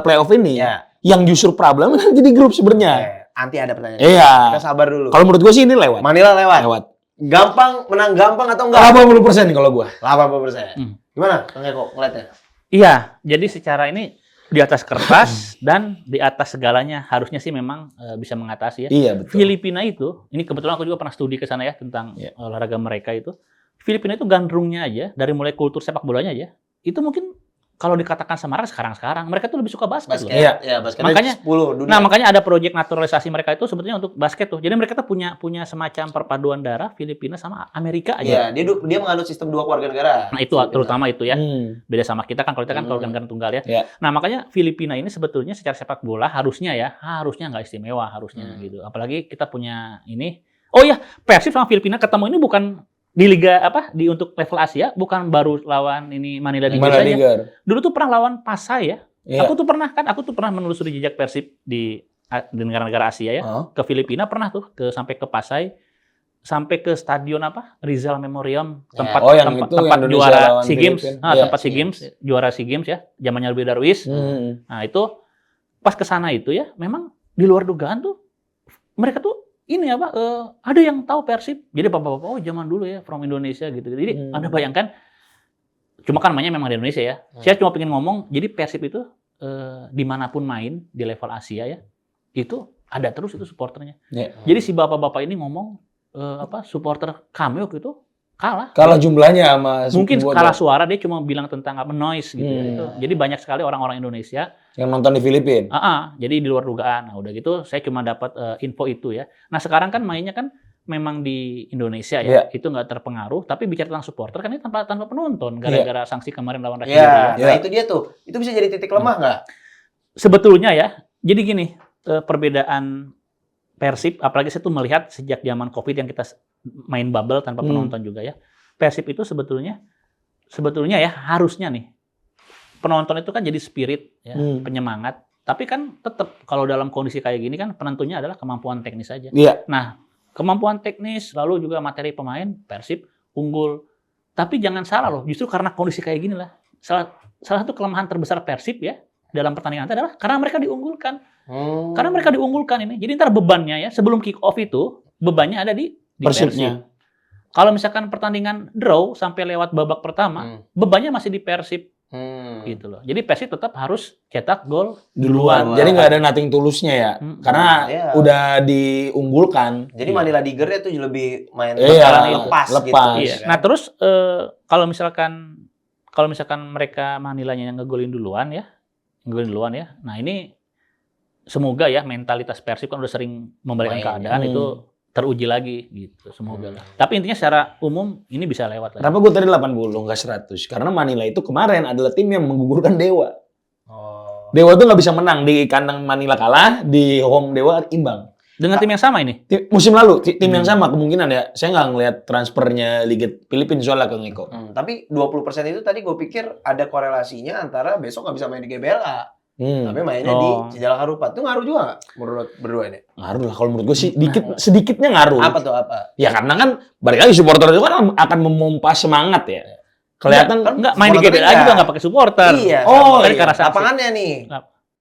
playoff ini. Ya. Yang justru problem kan jadi grup sebenarnya. Nanti ada pertanyaan. Iya. Kita sabar dulu. Kalau menurut gua sih ini lewat. Manila lewat. Lewat. Gampang, menang gampang atau enggak? 80% kalau gua. 80%. Gimana? Kang Eko ngeliatnya? Iya, jadi secara ini di atas kertas dan di atas segalanya harusnya sih memang bisa mengatasi ya. Iya, betul. Filipina itu, ini kebetulan aku juga pernah studi ke sana ya tentang olahraga mereka itu. Filipina itu gandrungnya aja dari mulai kultur sepak bolanya aja. Itu mungkin kalau dikatakan semarak sekarang mereka tuh lebih suka basket loh. Iya. Ya, basket. Makanya- 10 dunia. Nah, makanya ada proyek naturalisasi mereka itu sebetulnya untuk basket tuh. Jadi mereka tuh punya semacam perpaduan darah Filipina sama Amerika Iya, aja. dia menganut sistem 2 keluarga negara. Nah, itu terutama itu ya. Hmm. Beda sama kita kan, kalau kita kan keluarga negara tunggal ya. Iya. Nah, makanya Filipina ini sebetulnya secara sepak bola harusnya nggak istimewa harusnya gitu. Apalagi kita punya ini. Oh ya, Persib sama Filipina ketemu ini bukan di liga untuk level Asia, bukan baru lawan ini Manila Tiger Mana saja. Liga? Dulu tuh pernah lawan Pasai ya. Iya. Aku tuh pernah menelusuri jejak Persib di negara-negara Asia ya. Ke Filipina pernah tuh sampai ke Pasai, sampai ke stadion Rizal Memorial, tempat Oh, yang itu tempat Indonesia juara lawan SEA Games. Filipina. Nah, Iya, tempat SEA Games, juara SEA Games ya, zamannya Ruby Darwis. Nah, itu pas ke sana itu ya, memang di luar dugaan tuh mereka tuh ini ada yang tahu Persib. Jadi bapak-bapak, oh zaman dulu ya from Indonesia gitu. Jadi Anda bayangkan, cuma kan mainnya memang di Indonesia ya. Saya cuma pengen ngomong, jadi Persib itu dimanapun main di level Asia ya, itu ada terus itu supporternya. Iya. Jadi si bapak-bapak ini ngomong supporter kami waktu itu kalah. Kalah jumlahnya sama Mungkin supporter kalah suara, dia cuma bilang tentang noise gitu ya. Itu. Jadi banyak sekali orang-orang Indonesia yang nonton di Filipina. jadi di luar dugaan. Nah, udah gitu saya cuma dapat info itu ya. Nah, sekarang kan mainnya kan memang di Indonesia ya. Itu nggak terpengaruh, tapi bicara tentang supporter kan ini tanpa penonton gara-gara sanksi kemarin lawan Rashid Iya, ya. nah itu dia tuh. Itu bisa jadi titik lemah nggak? Sebetulnya ya. Jadi gini, perbedaan Persib, apalagi saya tuh melihat sejak zaman Covid yang kita main bubble tanpa penonton juga ya. Persib itu sebetulnya ya harusnya nih penonton itu kan jadi spirit ya, penyemangat. Tapi kan tetap kalau dalam kondisi kayak gini kan penentunya adalah kemampuan teknis saja. Iya. Nah, kemampuan teknis lalu juga materi pemain Persib unggul. Tapi jangan salah loh, justru karena kondisi kayak gini lah. Salah satu kelemahan terbesar Persib ya dalam pertandingan itu adalah karena mereka diunggulkan. Karena mereka diunggulkan ini. Jadi ntar bebannya ya sebelum kick off itu bebannya ada di di Persibnya. Persib. Kalau misalkan pertandingan draw sampai lewat babak pertama, bebannya masih di Persib gitu loh. Jadi Persib tetap harus cetak gol Duluan. Jadi nggak ada nothing tulusnya ya. Karena Iya. udah diunggulkan. Jadi Manila Tiger tuh lebih main Iya, lepas lepas. gitu. Iya. kan. Nah terus kalau misalkan mereka Manilanya yang ngegolin duluan ya. Nah ini semoga ya mentalitas Persib kan udah sering membalikan keadaan itu teruji lagi gitu. Semoga lah. Tapi intinya secara umum ini bisa lewat lah. Kenapa gue tadi 80 nggak 100? Karena Manila itu kemarin adalah tim yang menggugurkan Dewa. Oh. Dewa tuh nggak bisa menang di kandang Manila kalah, di home Dewa imbang. Dengan tim yang sama ini. Musim lalu tim yang sama kemungkinan ya. Saya nggak ngelihat transfernya Liga Filipina soalnya ke Ngeko. Tapi 20% itu tadi gue pikir ada korelasinya antara besok nggak bisa main di GBLA. Tapi mainnya di Sejalak Harupat. Itu ngaruh juga nggak menurut berdua ini? Ngaruh lah kalau menurut gue sih sedikitnya ngaruh. Apa tuh apa? Ya karena kan balik lagi supporter itu kan akan memompa semangat ya. Kelihatan Enggak main di GBLA juga nggak pakai supporter. Iya. Oh, tadi karena sanksi. Lapangannya nih.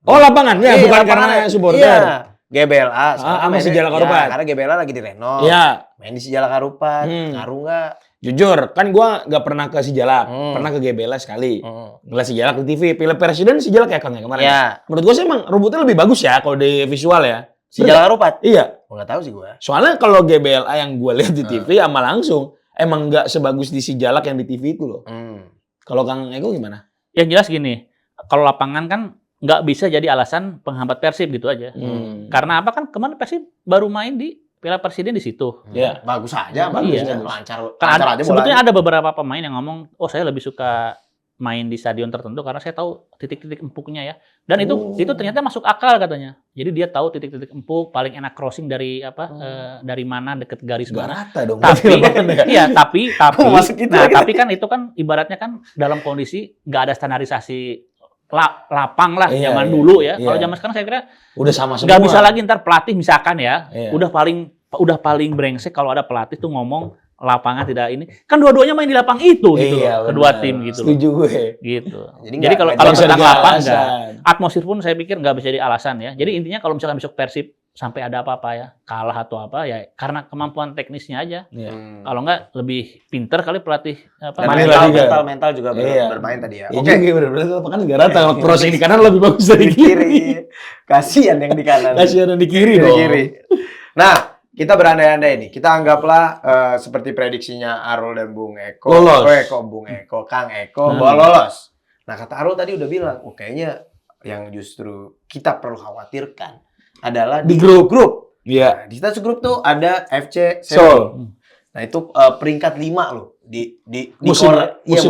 oh lapangannya Iya, bukan lapangannya. karena supporter. Iya. GBLA. sama Sejalak Harupat. Karena GBLA lagi direnov. Iya. Main di Sejalak Harupat. Ngaruh nggak? Jujur, kan gua nggak pernah ke Sijalak, pernah ke GBLA sekali. Ngeliat Sijalak di TV, Piala Presiden Sijalak ya Kang ya kemarin. Iya. Menurut gua sih emang rumputnya lebih bagus ya kalau di visual ya. Sejalak Harupat? Iya. Nggak tahu sih gue. Soalnya kalau GBLA yang gua lihat di TV sama langsung emang nggak sebagus di Sijalak yang di TV itu loh. Kalau Kang Eko gimana? Yang jelas gini, kalau lapangan kan nggak bisa jadi alasan penghambat Persib gitu aja. Karena apa kan kemarin Persib baru main di Piala Presiden di situ. Iya. Bagus aja, Bagus, bagus. bagus. Lancar Kan aja sebetulnya bolanya. ada beberapa pemain yang ngomong, oh saya lebih suka main di stadion tertentu karena saya tahu titik-titik empuknya ya. Dan itu ternyata masuk akal katanya. Jadi dia tahu titik-titik empuk, paling enak crossing dari dari mana deket garis Gak mana. rata dong. Tapi iya, tapi masuk gitu nah, lagi. tapi kan itu kan ibaratnya kan dalam kondisi nggak ada standarisasi lapang lah Iya, zaman iya, dulu ya. iya. Kalau zaman sekarang saya kira Udah sama semua. nggak bisa lagi ntar pelatih misalkan ya, Iya. udah paling brengsek kalau ada pelatih tuh ngomong lapangan tidak ini. Kan dua-duanya main di lapang itu gitu Iya, loh, kedua benar. tim gitu loh. Setuju gue. Gitu. Jadi Jadi kalau nggak bisa tentang jadi lapang alasan. enggak. Atmosfer pun saya pikir nggak bisa jadi alasan ya. Jadi intinya kalau misalkan besok Persib sampai ada apa-apa ya, kalah atau apa ya karena kemampuan teknisnya aja. Iya. Kalau nggak lebih pinter kali pelatih apa Dan Manila mental juga Iya. bermain tadi ya. Ya Oke. juga bener-bener lapangan gak rata. Crossing di kanan lebih bagus dari Di kiri. Kasihan yang di kanan. Kasihan yang di kiri Di dong. kiri. Nah, kita berandai-andai nih. Kita anggaplah seperti prediksinya Arul dan Bung Eko. Lolos. Bung Eko, Kang Eko, bahwa lolos. Nah, kata Arul tadi udah bilang, oh kayaknya yang justru kita perlu khawatirkan adalah Di di grup. Iya. Nah, di satu grup tuh ada FC Seoul. Seoul. Nah, itu peringkat 5 loh di Musim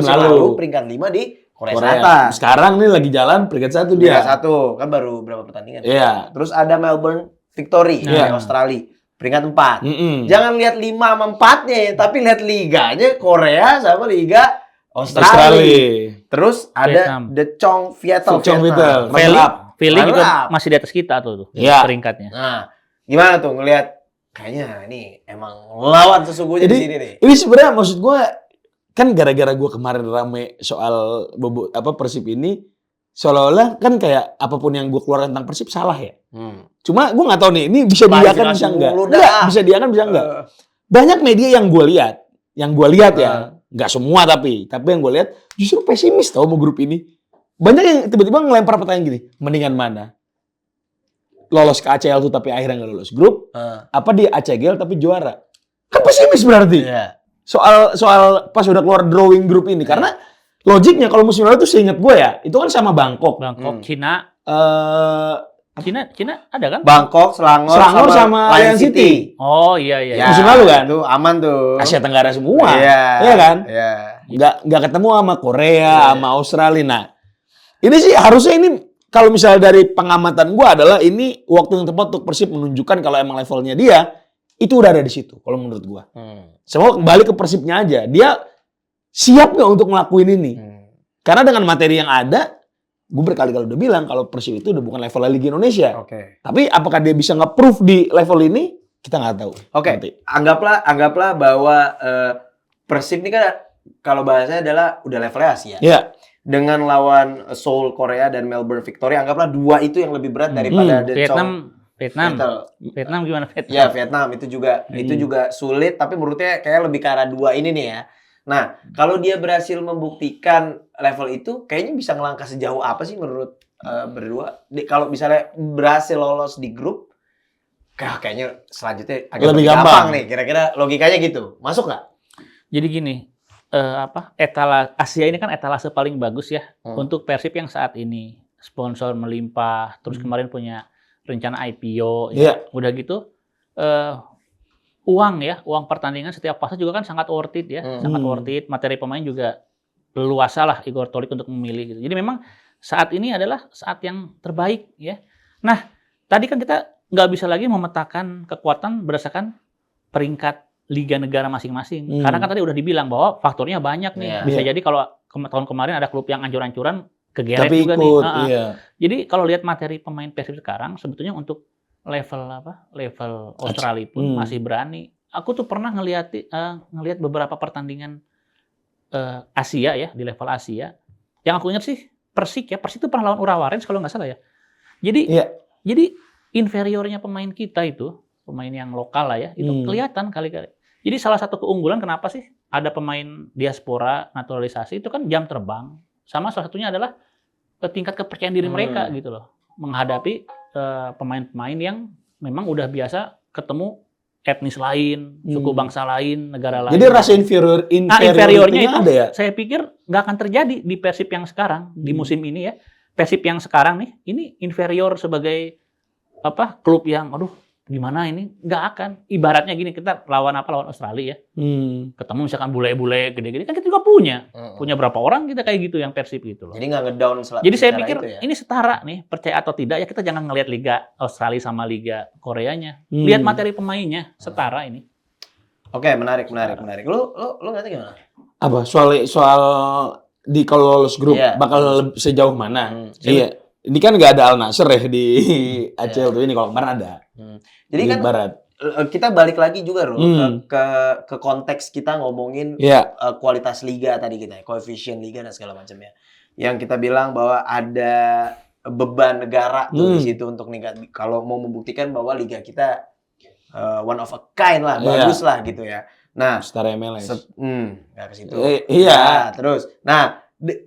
lalu. peringkat 5 di Korea Korea. Selatan. Sekarang nih lagi jalan peringkat 1 dia. Peringkat 1 kan baru berapa pertandingan. Iya. Terus ada Melbourne Victory Iya. di Australia, peringkat 4. Mm-mm. Jangan lihat 5 sama 4-nya ya, tapi lihat liganya Korea sama Liga Australia. Terus ada Vietnam. The Chong Viettel. Viettel. Feli, Runner up. Feli Runner juga up. masih di atas kita tuh Iya. peringkatnya. Nah, gimana tuh ngelihat kayaknya ini emang lawan sesungguhnya di sini nih. Ini sebenarnya maksud gue kan gara-gara gue kemarin rame soal Persib ini seolah-olah kan kayak apapun yang gue keluarkan tentang Persib salah ya. Cuma gue nggak tahu nih ini bisa diakan bisa enggak? Enggak, bisa diakan bisa enggak? Banyak media yang gue lihat ya, nggak semua tapi yang gue lihat justru pesimis tau sama grup ini. Banyak yang tiba-tiba ngelempar pertanyaan gini, mendingan mana? Lolos ke ACL tuh tapi akhirnya nggak lolos grup, apa di ACL tapi juara? Kan pesimis berarti. Iya. Soal pas udah keluar drawing grup ini karena logiknya kalau musim lalu tuh seingat gue ya itu kan sama Bangkok. Cina ada kan? Bangkok, Selangor sama Lion City. Oh iya iya. Ya, Musim lalu kan? Itu aman tuh. Asia Tenggara semua. Iya. Iya kan? Iya. Nggak ketemu sama Korea, sama Australia. Nah, ini sih harusnya ini kalau misalnya dari pengamatan gue adalah ini waktu yang tepat untuk Persib menunjukkan kalau emang levelnya dia itu udah ada di situ kalau menurut gue. Semua kembali ke Persibnya aja. Dia siap nggak untuk ngelakuin ini? Karena dengan materi yang ada, gue berkali-kali udah bilang kalau Persib itu udah bukan level Liga Indonesia. Oke. Tapi apakah dia bisa nge-proof di level ini? Kita nggak tahu. Oke. Nanti. Anggaplah bahwa Persib ini kan kalau bahasanya adalah udah levelnya Asia. Ya. Dengan lawan Seoul Korea dan Melbourne Victory, anggaplah dua itu yang lebih berat daripada The Vietnam Chong Vietnam. Battle. Vietnam gimana Vietnam? Ya Vietnam itu juga sulit, tapi menurutnya kayak lebih ke arah dua ini nih ya. Nah, kalau dia berhasil membuktikan level itu, kayaknya bisa ngelangkah sejauh apa sih menurut berdua? Kalau misalnya berhasil lolos di grup, kayaknya selanjutnya agak Lebih lebih gampang. gampang nih. Kira-kira logikanya gitu. Masuk nggak? Jadi gini, Asia ini kan etalase paling bagus ya untuk Persib yang saat ini. Sponsor melimpah, terus kemarin punya rencana IPO, ya. Udah gitu, uang pertandingan setiap fase juga kan sangat worth it ya, sangat worth it. Materi pemain juga leluasa lah Igor Tolik untuk memilih gitu. Jadi memang saat ini adalah saat yang terbaik ya. Nah, tadi kan kita nggak bisa lagi memetakan kekuatan berdasarkan peringkat liga negara masing-masing. Karena kan tadi udah dibilang bahwa faktornya banyak nih. Bisa jadi kalau tahun kemarin ada klub yang ancur-ancuran kegeret tapi juga ikut, nih. iya. Jadi kalau lihat materi pemain Persib sekarang sebetulnya untuk level Australia pun masih berani. Aku tuh pernah ngelihat beberapa pertandingan Asia ya, di level Asia. Yang aku ingat sih Persik itu pernah lawan Urawa Rens kalau nggak salah ya. Jadi inferiornya pemain kita itu, pemain yang lokal lah ya, itu kelihatan kali-kali. Jadi salah satu keunggulan kenapa sih ada pemain diaspora naturalisasi itu kan jam terbang. Sama salah satunya adalah tingkat kepercayaan diri mereka gitu loh. Menghadapi pemain-pemain yang memang udah biasa ketemu etnis lain, suku bangsa lain, negara lain. Jadi rasa inferiornya itu ada ya? Saya pikir nggak akan terjadi di Persib yang sekarang, di musim ini ya. Persib yang sekarang nih, ini inferior sebagai klub yang, aduh gimana ini? Nggak akan. Ibaratnya gini, kita lawan Australia ya. Ketemu misalkan bule-bule gede-gede, kan kita juga punya berapa orang kita kayak gitu yang Persib gitu loh. Jadi nggak ngedown. Jadi saya pikir ini setara nih, percaya atau tidak ya kita jangan ngelihat Liga Australia sama Liga Koreanya. Lihat materi pemainnya, setara ini. Oke, menarik. Lu ngerti gimana? Apa soal di kalau lolos grup bakal sejauh mana? Iya. Ini kan nggak ada Al Nassr ya di Aceh tuh ini, kalau kemarin ada. Jadi di kan Barat. Kita balik lagi juga ke konteks kita ngomongin kualitas liga tadi kita, koefisien liga dan segala macamnya. Yang kita bilang bahwa ada beban negara tuh di situ untuk kalau mau membuktikan bahwa liga kita one of a kind lah, bagus lah gitu ya. Nah, setara MLS. Nggak ke situ. Iya. Nah, terus. Nah,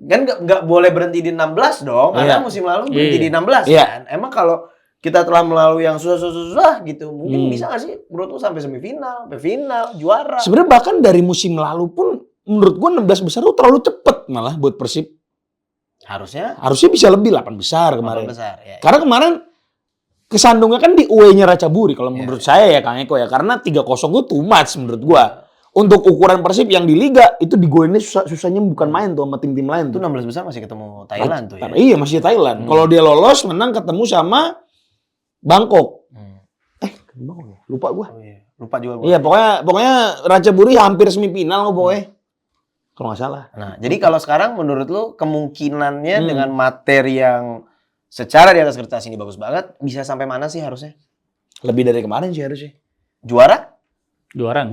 kan nggak boleh berhenti di 16 dong, karena musim lalu berhenti di 16 kan. Emang kalau kita telah melalui yang susah-susah gitu, mungkin bisa nggak sih menurut lu sampai semifinal, sampai final, juara? Sebenarnya bahkan dari musim lalu pun menurut gua 16 besar itu terlalu cepet malah buat Persib. Harusnya bisa lebih 8 besar kemarin. 8 besar, ya. Karena kemarin kesandungnya kan di away-nya Ratchaburi kalau menurut saya ya Kang Eko ya, karena 3-0 itu too much menurut gua. Untuk ukuran Persib yang di Liga, itu digolinnya susahnya bukan main tuh sama tim-tim lain. Itu 16 besar masih ketemu Thailand tuh ya? Iya, masih Thailand. Kalau dia lolos, menang ketemu sama Bangkok. Bangkok ya? Lupa gua. Oh, iya. Lupa juga gua. Iya, pokoknya Ratchaburi hampir semifinal pokoknya. Kalau nggak salah. Nah, jadi kalau sekarang menurut lu kemungkinannya dengan materi yang secara di atas kertas ini bagus banget, bisa sampai mana sih harusnya? Lebih dari kemarin sih harusnya. Juara? Juara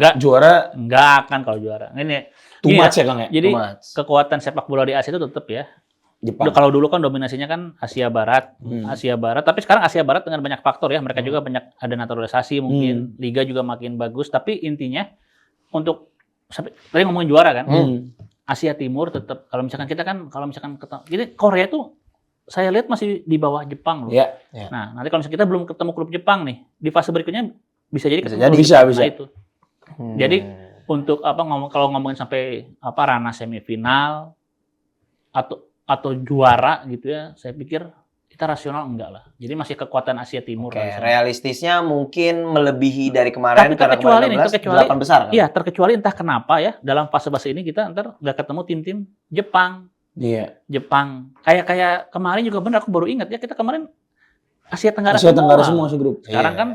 enggak akan kalau juara. Ini too much ya Kang ya. Jadi kekuatan sepak bola di Asia itu tetap ya. Jepang. Kalau dulu kan dominasinya kan Asia Barat, tapi sekarang Asia Barat dengan banyak faktor ya. Mereka juga banyak ada naturalisasi mungkin, liga juga makin bagus, tapi intinya untuk tadi ngomongin juara kan. Asia Timur tetap kalau misalkan jadi Korea tuh saya lihat masih di bawah Jepang loh. Yeah. Nah, nanti kalau misalkan kita belum ketemu klub Jepang nih, di fase berikutnya bisa jadi bisa. Itu. Jadi untuk kalau ngomongin sampai ranah semifinal atau juara gitu ya, saya pikir kita rasional enggak lah. Jadi masih kekuatan Asia Timur. Realistisnya mungkin melebihi dari kemarin. Tapi terkecuali 8 besar kan? Iya, terkecuali entah kenapa ya dalam fase-fase ini kita ntar udah ketemu tim-tim Jepang. Iya. Jepang. Kayak kemarin juga benar aku baru ingat ya, kita kemarin Asia Tenggara semua grup. Sekarang kan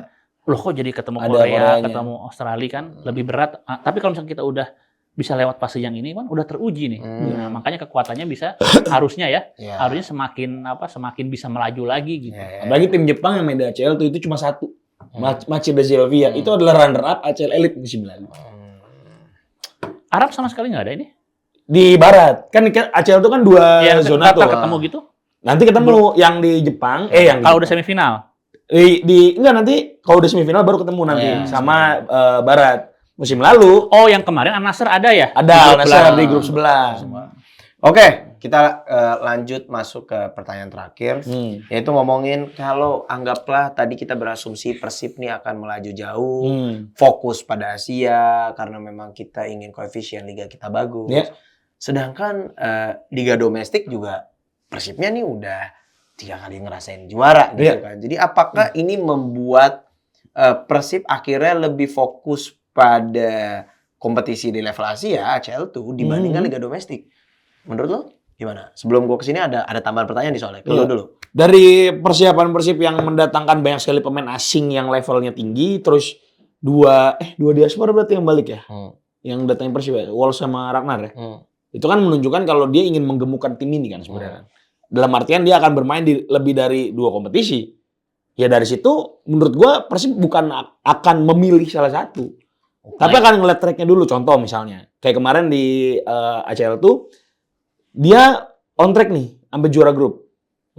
loh kok jadi ketemu Korea, ketemu Australia kan lebih berat. Tapi kalau misalnya kita udah bisa lewat fase yang ini kan udah teruji nih. Nah, makanya kekuatannya bisa harusnya semakin bisa melaju lagi gitu. Apalagi tim Jepang yang main di ACL itu cuma satu. Machida Zelvia itu adalah runner up ACL Elite musim lalu. Arab sama sekali nggak ada ini? Di Barat. Kan ACL itu kan dua zona tuh. Ketemu gitu. Nanti ketemu yang di Jepang, kalau udah semifinal. Enggak, nanti kalau udah semifinal baru ketemu nanti Iya, sama Barat. Musim lalu Oh, yang kemarin Al-Nassr ada ya? ada Di grup Al-Nassr belah. di grup sebelah. Oke, kita lanjut masuk ke pertanyaan terakhir. Hmm. Yaitu ngomongin kalau anggaplah tadi kita berasumsi Persib nih akan melaju jauh, fokus pada Asia karena memang kita ingin koefisien liga kita bagus. Ya. Sedangkan liga domestik juga Persibnya nih udah 3 kali ngerasain juara gitu kan. Jadi apakah ini membuat Persib akhirnya lebih fokus pada kompetisi di level Asia, ACL tuh dibandingkan liga domestik? Menurut lo gimana? Sebelum gua kesini ada tambahan pertanyaan di soalnya. Dulu. Dari persiapan Persib yang mendatangkan banyak sekali pemain asing yang levelnya tinggi, terus dua diaspora berarti yang balik ya? Yang datangin Persib ya? Wolves sama Ragnar ya? Itu kan menunjukkan kalau dia ingin menggemukkan tim ini kan sebenarnya. Dalam artian dia akan bermain di lebih dari 2 kompetisi. Ya dari situ menurut gua Persib bukan akan memilih salah satu. Tapi akan ngeliat tracknya dulu. Contoh misalnya, kayak kemarin di ACL tuh, dia on track nih, sampai juara grup.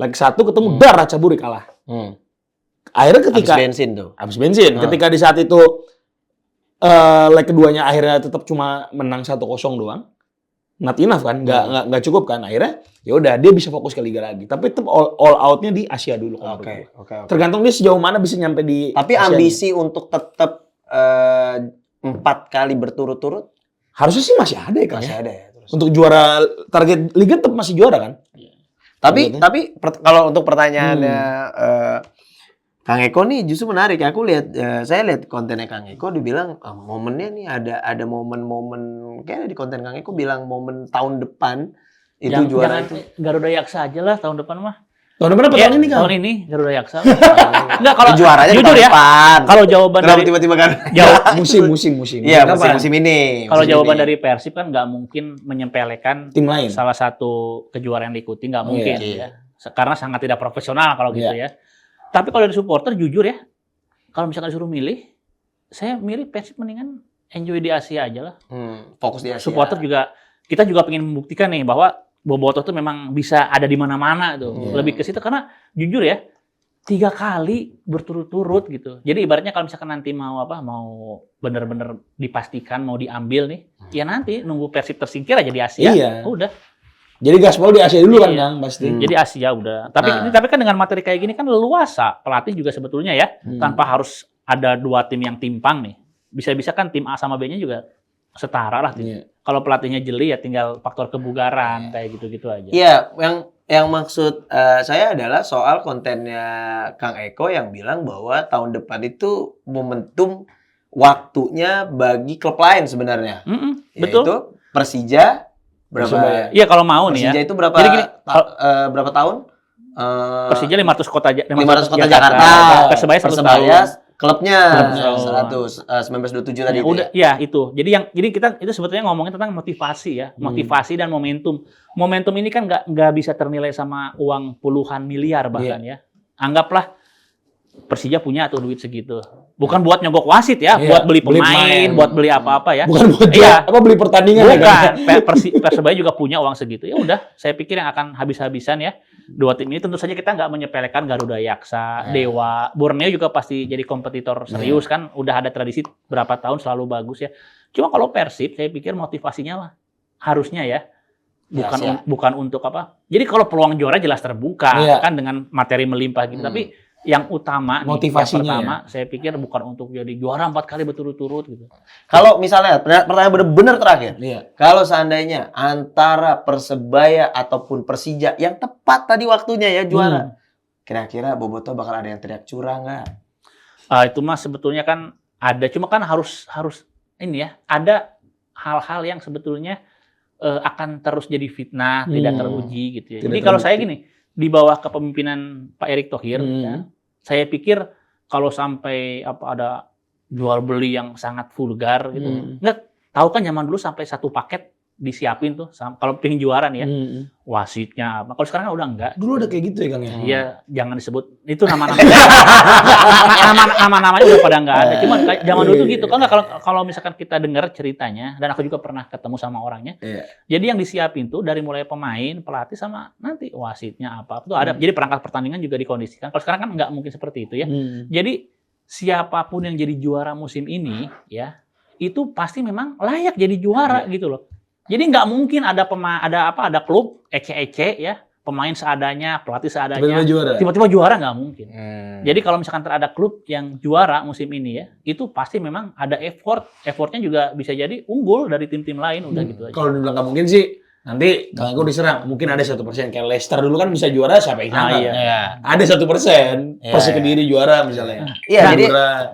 Leg 1 ketemu Dar Ratchaburi kalah. Akhirnya ketika habis bensin. Ketika di saat itu leg keduanya akhirnya tetap cuma menang 1-0 doang. Not enough kan, nggak cukup kan. Akhirnya ya udah dia bisa fokus ke liga lagi. Tapi tetap all out-nya di Asia dulu. Oke. Tergantung dia sejauh mana bisa nyampe di. Tapi Asia ambisi untuk tetap 4 kali berturut-turut harusnya sih masih ada ya kan? masih ada ya. Terus. Untuk juara target liga tetap masih juara kan? Tapi kalau untuk pertanyaannya Kang Eko nih justru menarik. Aku lihat saya lihat kontennya Kang Eko dibilang momennya nih ada momen-momen kayak di konten Kang Eko bilang momen tahun depan itu juara Jangan itu. Garuda Yaksa aja lah tahun depan mah. Tahun depan apa tahun ini kan? Tahun ini Garuda Yaksa. Enggak kalau Juaranya jujur tahun ya. depan. Kalau jawaban Kenapa dari tiba-tiba kan? musim. Iya, musim ini. Kalau musim jawaban ini. dari Persib kan nggak mungkin menyempelekan Tim lain. salah satu kejuaraan yang diikuti, nggak mungkin iya. ya. Karena sangat tidak profesional kalau gitu ya. Tapi kalau dari supporter jujur ya, kalau misalkan disuruh milih, saya milih Persib mendingan enjoy di Asia aja lah. Fokus di Asia. Supporter juga, kita juga pengen membuktikan nih bahwa Bobotoh tuh memang bisa ada di mana-mana tuh. Lebih ke situ karena jujur ya, 3 kali berturut-turut gitu. Jadi ibaratnya kalau misalkan nanti mau benar-benar dipastikan mau diambil nih, ya nanti nunggu Persib tersingkir aja di Asia. Iya. Udah. Jadi gaspol di Asia dulu kan Iya. Kang pasti. Jadi Asia udah. Tapi kan dengan materi kayak gini kan leluasa. Pelatih juga sebetulnya ya, tanpa harus ada 2 tim yang timpang nih. Bisa-bisa kan tim A sama B-nya juga setara lah. Kalau pelatihnya jeli ya tinggal faktor kebugaran kayak gitu-gitu aja. Iya, yang maksud saya adalah soal kontennya Kang Eko yang bilang bahwa tahun depan itu momentum waktunya bagi klub lain sebenarnya. Betul. Yaitu Persija berapa? Iya kalau mau nih ya. Persija itu berapa? Jadi gini, berapa tahun? Persija 500 kota 500 kota Jakarta. Persebaya 100 tahun. Klubnya 100. 1927 tadi. Udah, ya itu. Jadi kita itu sebetulnya ngomongin tentang motivasi ya, motivasi dan momentum. Momentum ini kan nggak bisa ternilai sama uang puluhan miliar bahkan ya. Anggaplah Persija punya tuh duit segitu. Bukan buat nyogok wasit ya, buat beli pemain, buat beli apa-apa ya. Bukan buat beli pertandingan. Bukan. Persebaya juga punya uang segitu. Ya udah, saya pikir yang akan habis-habisan ya. 2 tim ini tentu saja kita nggak menyepelekan Garuda Yaksa, Dewa, Borneo juga pasti jadi kompetitor serius kan. Udah ada tradisi berapa tahun selalu bagus ya. Cuma kalau Persib, saya pikir motivasinya lah harusnya ya. Bukan untuk apa. Jadi kalau peluang juara jelas terbuka kan dengan materi melimpah gitu. Tapi yang utama motivasinya yang pertama saya pikir bukan untuk jadi juara 4 kali berturut-turut gitu. Kalau misalnya pertanyaan benar-benar terakhir. Iya. Kalau seandainya antara Persebaya ataupun Persija yang tepat tadi waktunya ya juara. Kira-kira Bobotoh bakal ada yang teriak curang nggak? Itu mah sebetulnya kan ada, cuma kan harus ini ya, ada hal-hal yang sebetulnya akan terus jadi fitnah, tidak teruji gitu ya. Jadi kalau saya gini, di bawah kepemimpinan Pak Erick Thohir, ya, saya pikir kalau sampai ada jual beli yang sangat vulgar gitu, nggak tahu kan zaman dulu sampai 1 paket disiapin tuh kalau pengen juara nih ya. Wasitnya apa. Kalau sekarang kan udah enggak. Dulu ada kayak gitu ya Kang ya? Iya, jangan disebut. Itu nama-nama. Nama-namanya udah pada enggak ada. Cuma zaman dulu tuh gitu. Kalau misalkan kita dengar ceritanya, dan aku juga pernah ketemu sama orangnya. Jadi yang disiapin tuh dari mulai pemain, pelatih sama nanti wasitnya apa. Itu ada. Jadi perangkat pertandingan juga dikondisikan. Kalau sekarang kan nggak mungkin seperti itu ya. Jadi siapapun yang jadi juara musim ini ya, itu pasti memang layak jadi juara gitu loh. Jadi nggak mungkin ada klub ece-ece ya, pemain seadanya, pelatih seadanya, tiba-tiba juara nggak mungkin. Jadi kalau misalkan ada klub yang juara musim ini ya, itu pasti memang ada effortnya juga bisa jadi unggul dari tim-tim lain udah gitu aja. Kalau dibilang nggak mungkin sih, nanti Kang Eko diserang. Mungkin ada 1%. Kayak Leicester dulu kan bisa juara siapa yang sangka? Iya. Ada 1%. Persik Kediri juara misalnya. Iya, jadi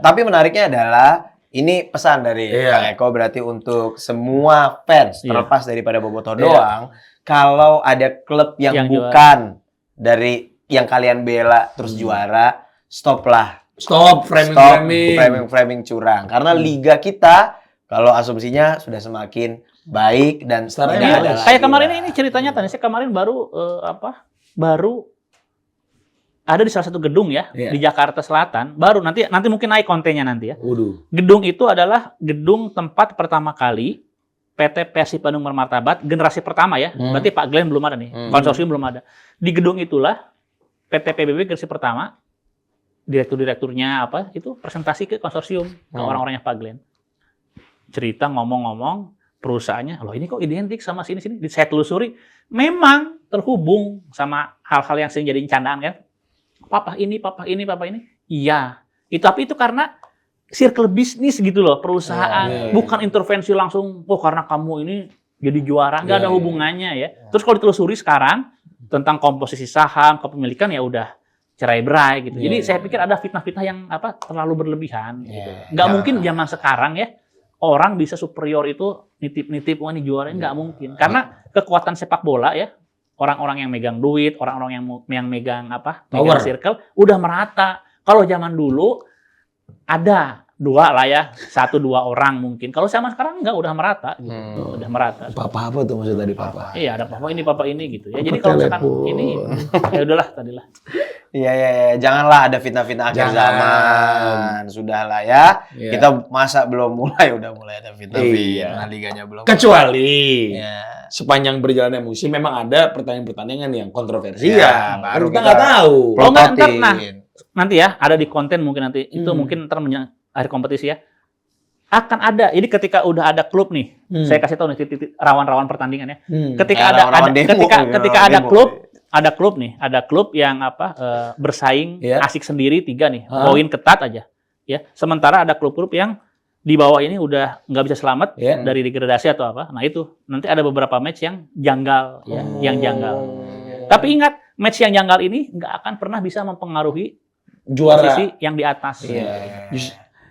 tapi menariknya adalah ini pesan dari Kang Eko berarti untuk semua fans terlepas daripada Bobotoh doang, kalau ada klub yang bukan dari yang kalian bela terus juara, stop framing curang karena liga kita kalau asumsinya sudah semakin baik dan kayak kemarin ini ceritanya tadi saya kemarin baru ada di salah satu gedung ya di Jakarta Selatan, baru nanti mungkin naik kontennya nanti ya. Gedung itu adalah gedung tempat pertama kali PT Persib Bandung Bermartabat generasi pertama ya. Berarti Pak Glenn belum ada nih, konsorsium belum ada. Di gedung itulah PT PBB generasi pertama direkturnya itu presentasi ke konsorsium ke orang-orangnya Pak Glenn. Cerita ngomong-ngomong perusahaannya, loh ini kok identik sama sini. Saya telusuri, memang terhubung sama hal-hal yang sering jadi candaan kan. Papa ini. Iya. Tapi itu karena circle bisnis gitu loh, perusahaan. Bukan intervensi langsung, karena kamu ini jadi juara. Nggak ada hubungannya ya. Terus kalau ditelusuri sekarang, tentang komposisi saham, kepemilikan ya udah cerai-berai gitu. Jadi saya pikir ada fitnah-fitnah yang terlalu berlebihan. Gitu. Nggak mungkin zaman sekarang ya, orang bisa superior itu nitip-nitip, wah ini juara, nggak mungkin. Karena kekuatan sepak bola ya, orang-orang yang megang duit, orang-orang yang megang megang circle, udah merata. Kalau zaman dulu ada 2 lah ya, 1-2 orang mungkin. Kalau zaman sekarang enggak, udah merata gitu. Udah merata. Papa apa tuh maksud tadi papa? Iya, ada papa ini gitu ya. Jadi kalau misalkan ini ya udahlah tadilah. Iya, janganlah ada fitnah-fitnah akhir zaman. Sudahlah ya. Kita masa belum mulai udah mulai ada fitnah-fitnah, liganya belum. Kecuali sepanjang berjalannya musim memang ada pertandingan-pertandingan yang kontroversial. Baru kita nggak tahu. Nanti ya ada di konten mungkin nanti itu mungkin ntar akhir kompetisi ya akan ada. Jadi ketika udah ada klub nih, saya kasih tahu nih titik rawan-rawan pertandingan ya. Ketika ada klub yang bersaing asik sendiri 3 nih, poin ketat aja ya. Sementara ada klub-klub yang di bawah ini udah nggak bisa selamat dari degradasi atau apa. Nah itu nanti ada beberapa match yang janggal ya, yang janggal. Tapi ingat, match yang janggal ini nggak akan pernah bisa mempengaruhi juara posisi yang di atas.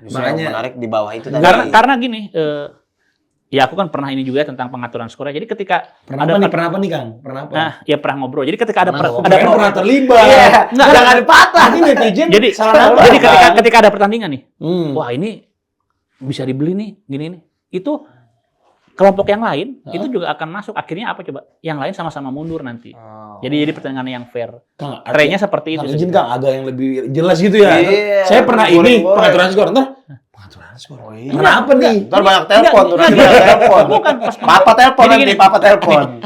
Makanya menarik di bawah itu tadi. Karena gini, ya aku kan pernah ini juga tentang pengaturan skor. Jadi ketika pernah apa nih Kang? Pernah apa? Nah, ya pernah ngobrol. Jadi ketika pernah terlibat. Jangan dipatah. Ini netizen. Jadi ketika ada pertandingan nih, wah ini bisa dibeli nih, gini nih. Itu kelompok yang lain itu juga akan masuk. Akhirnya apa coba? Yang lain sama-sama mundur nanti. Jadi pertandingan yang fair. Trennya seperti itu. Izin Kang, agak yang lebih jelas gitu ya. Saya pernah ini pengaturan skor. Pengaturan skor. Kenapa nih? Ntar banyak telepon tuh. Bukan Papa telepon nanti, Papa telepon.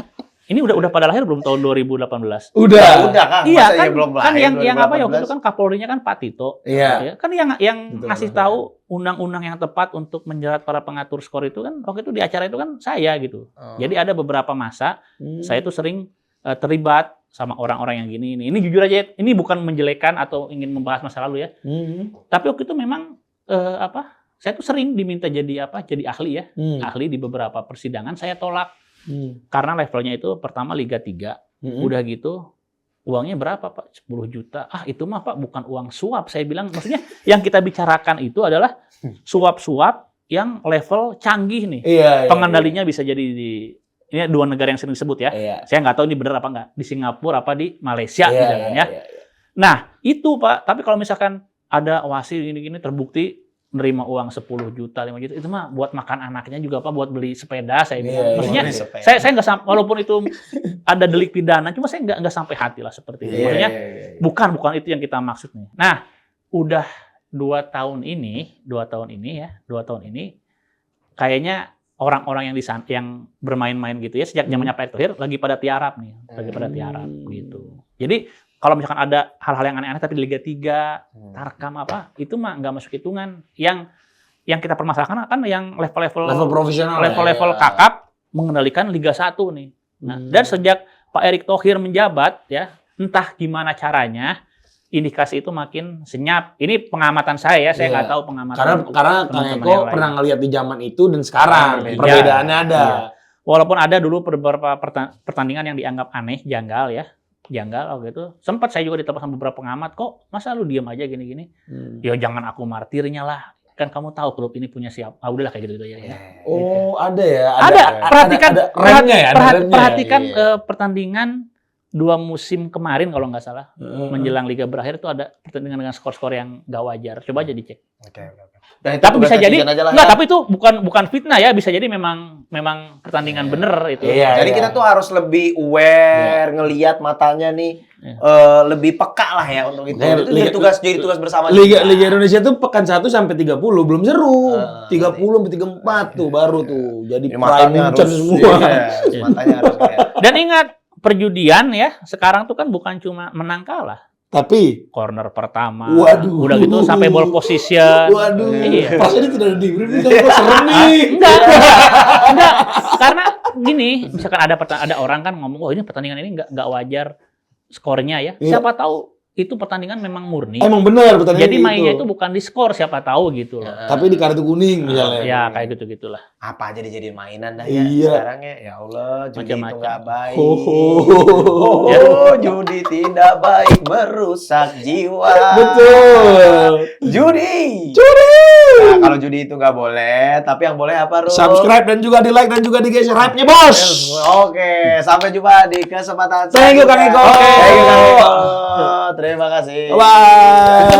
Ini udah pada lahir belum tahun 2018? Udah Kang. Iya kan yang waktu itu kan Kapolrinya kan Pak Tito. Iya. Kan yang ngasih tahu undang-undang yang tepat untuk menjerat para pengatur skor itu kan waktu itu di acara itu kan saya gitu. Jadi ada beberapa masa saya tuh sering terlibat sama orang-orang yang gini ini. Ini jujur aja, ini bukan menjelekan atau ingin membahas masa lalu ya. Tapi waktu itu memang saya tuh sering diminta jadi ahli ya. Ahli di beberapa persidangan saya tolak. Karena levelnya itu pertama Liga 3. Udah gitu uangnya berapa Pak? 10 juta. Itu mah Pak bukan uang suap. Saya bilang maksudnya yang kita bicarakan itu adalah suap-suap yang level canggih nih. Pengendalinya bisa jadi ini 2 negara yang sering disebut ya. Saya nggak tahu ini benar apa nggak. Di Singapura apa di Malaysia misalnya ya. Nah itu Pak. Tapi kalau misalkan ada wasit gini-gini terbukti nerima uang 10 juta, 5 juta, itu mah buat makan anaknya juga apa, buat beli sepeda, saya bilang. Iya, Maksudnya, beli sepeda. saya nggak sampai, walaupun itu ada delik pidana, cuma saya nggak sampai hati lah seperti itu. Maksudnya, bukan itu yang kita maksud nih. Nah, udah 2 tahun ini, kayaknya orang-orang yang bermain-main gitu ya, sejak zamannya Pak Erick Thohir, lagi pada tiarap nih, gitu. Jadi, kalau misalkan ada hal-hal yang aneh-aneh tapi di Liga 3, Tarkam apa, itu mah nggak masuk hitungan. Yang kita permasalahkan kan yang level profesional, level kakap mengendalikan Liga 1 nih. Nah, dan sejak Pak Erick Thohir menjabat ya, entah gimana caranya, indikasi itu makin senyap. Ini pengamatan saya nggak tahu pengamatan. Karena Kang Eko pernah ngelihat di zaman itu dan sekarang perbedaannya ada. Iya. Walaupun ada dulu beberapa pertandingan yang dianggap aneh, janggal gitu. Sempat saya juga ditelepon sama beberapa pengamat, kok masa lu diam aja gini-gini? Ya jangan aku martirnya lah. Kan kamu tahu klub ini punya siapa. Udahlah kayak gitu ya. Oh, ada ya. Ada. Perhatikan ada remnya ya, ada remnya. Perhatikan pertandingan 2 musim kemarin kalau nggak salah. Menjelang liga berakhir itu ada pertandingan dengan skor-skor yang nggak wajar. Coba aja dicek. Oke. Tapi bisa jadi tapi itu bukan fitnah ya, bisa jadi memang pertandingan bener itu. Jadi kita tuh harus lebih aware, ngelihat matanya nih, lebih peka lah ya untuk itu. Itu jadi tugas bersama. Liga Indonesia tuh pekan 1 sampai 30 belum seru. 30 sampai 34 tuh baru tuh. Jadi prime semua. Matanya harus kayak. Dan ingat, perjudian ya, sekarang tuh kan bukan cuma menang kalah. Tapi corner pertama, udah gitu sampai ball position. Iya. Pas ini tidak di briefing, serem nih. Enggak. Karena gini, misalkan ada orang kan ngomong, oh ini pertandingan ini nggak wajar skornya ya. Siapa tahu itu pertandingan memang murni. Emang benar pertandingan. Jadi mainnya itu bukan di skor, siapa tahu gitu loh. Tapi di kartu kuning misalnya. Ya kayak gitu-gitulah. Apa aja dijadiin mainan dah ya sekarang ya. Ya Allah, judi itu nggak baik. Judi tidak baik, merusak jiwa. Betul. Judi. Nah, kalau judi itu nggak boleh, tapi yang boleh apa, Ru? Subscribe dan juga di like dan juga digeser hype-nya, Bos. Oke, sampai jumpa di kesempatan Thank you, Kang Eko. Thank you, Kang Eko. Terima kasih. Bye.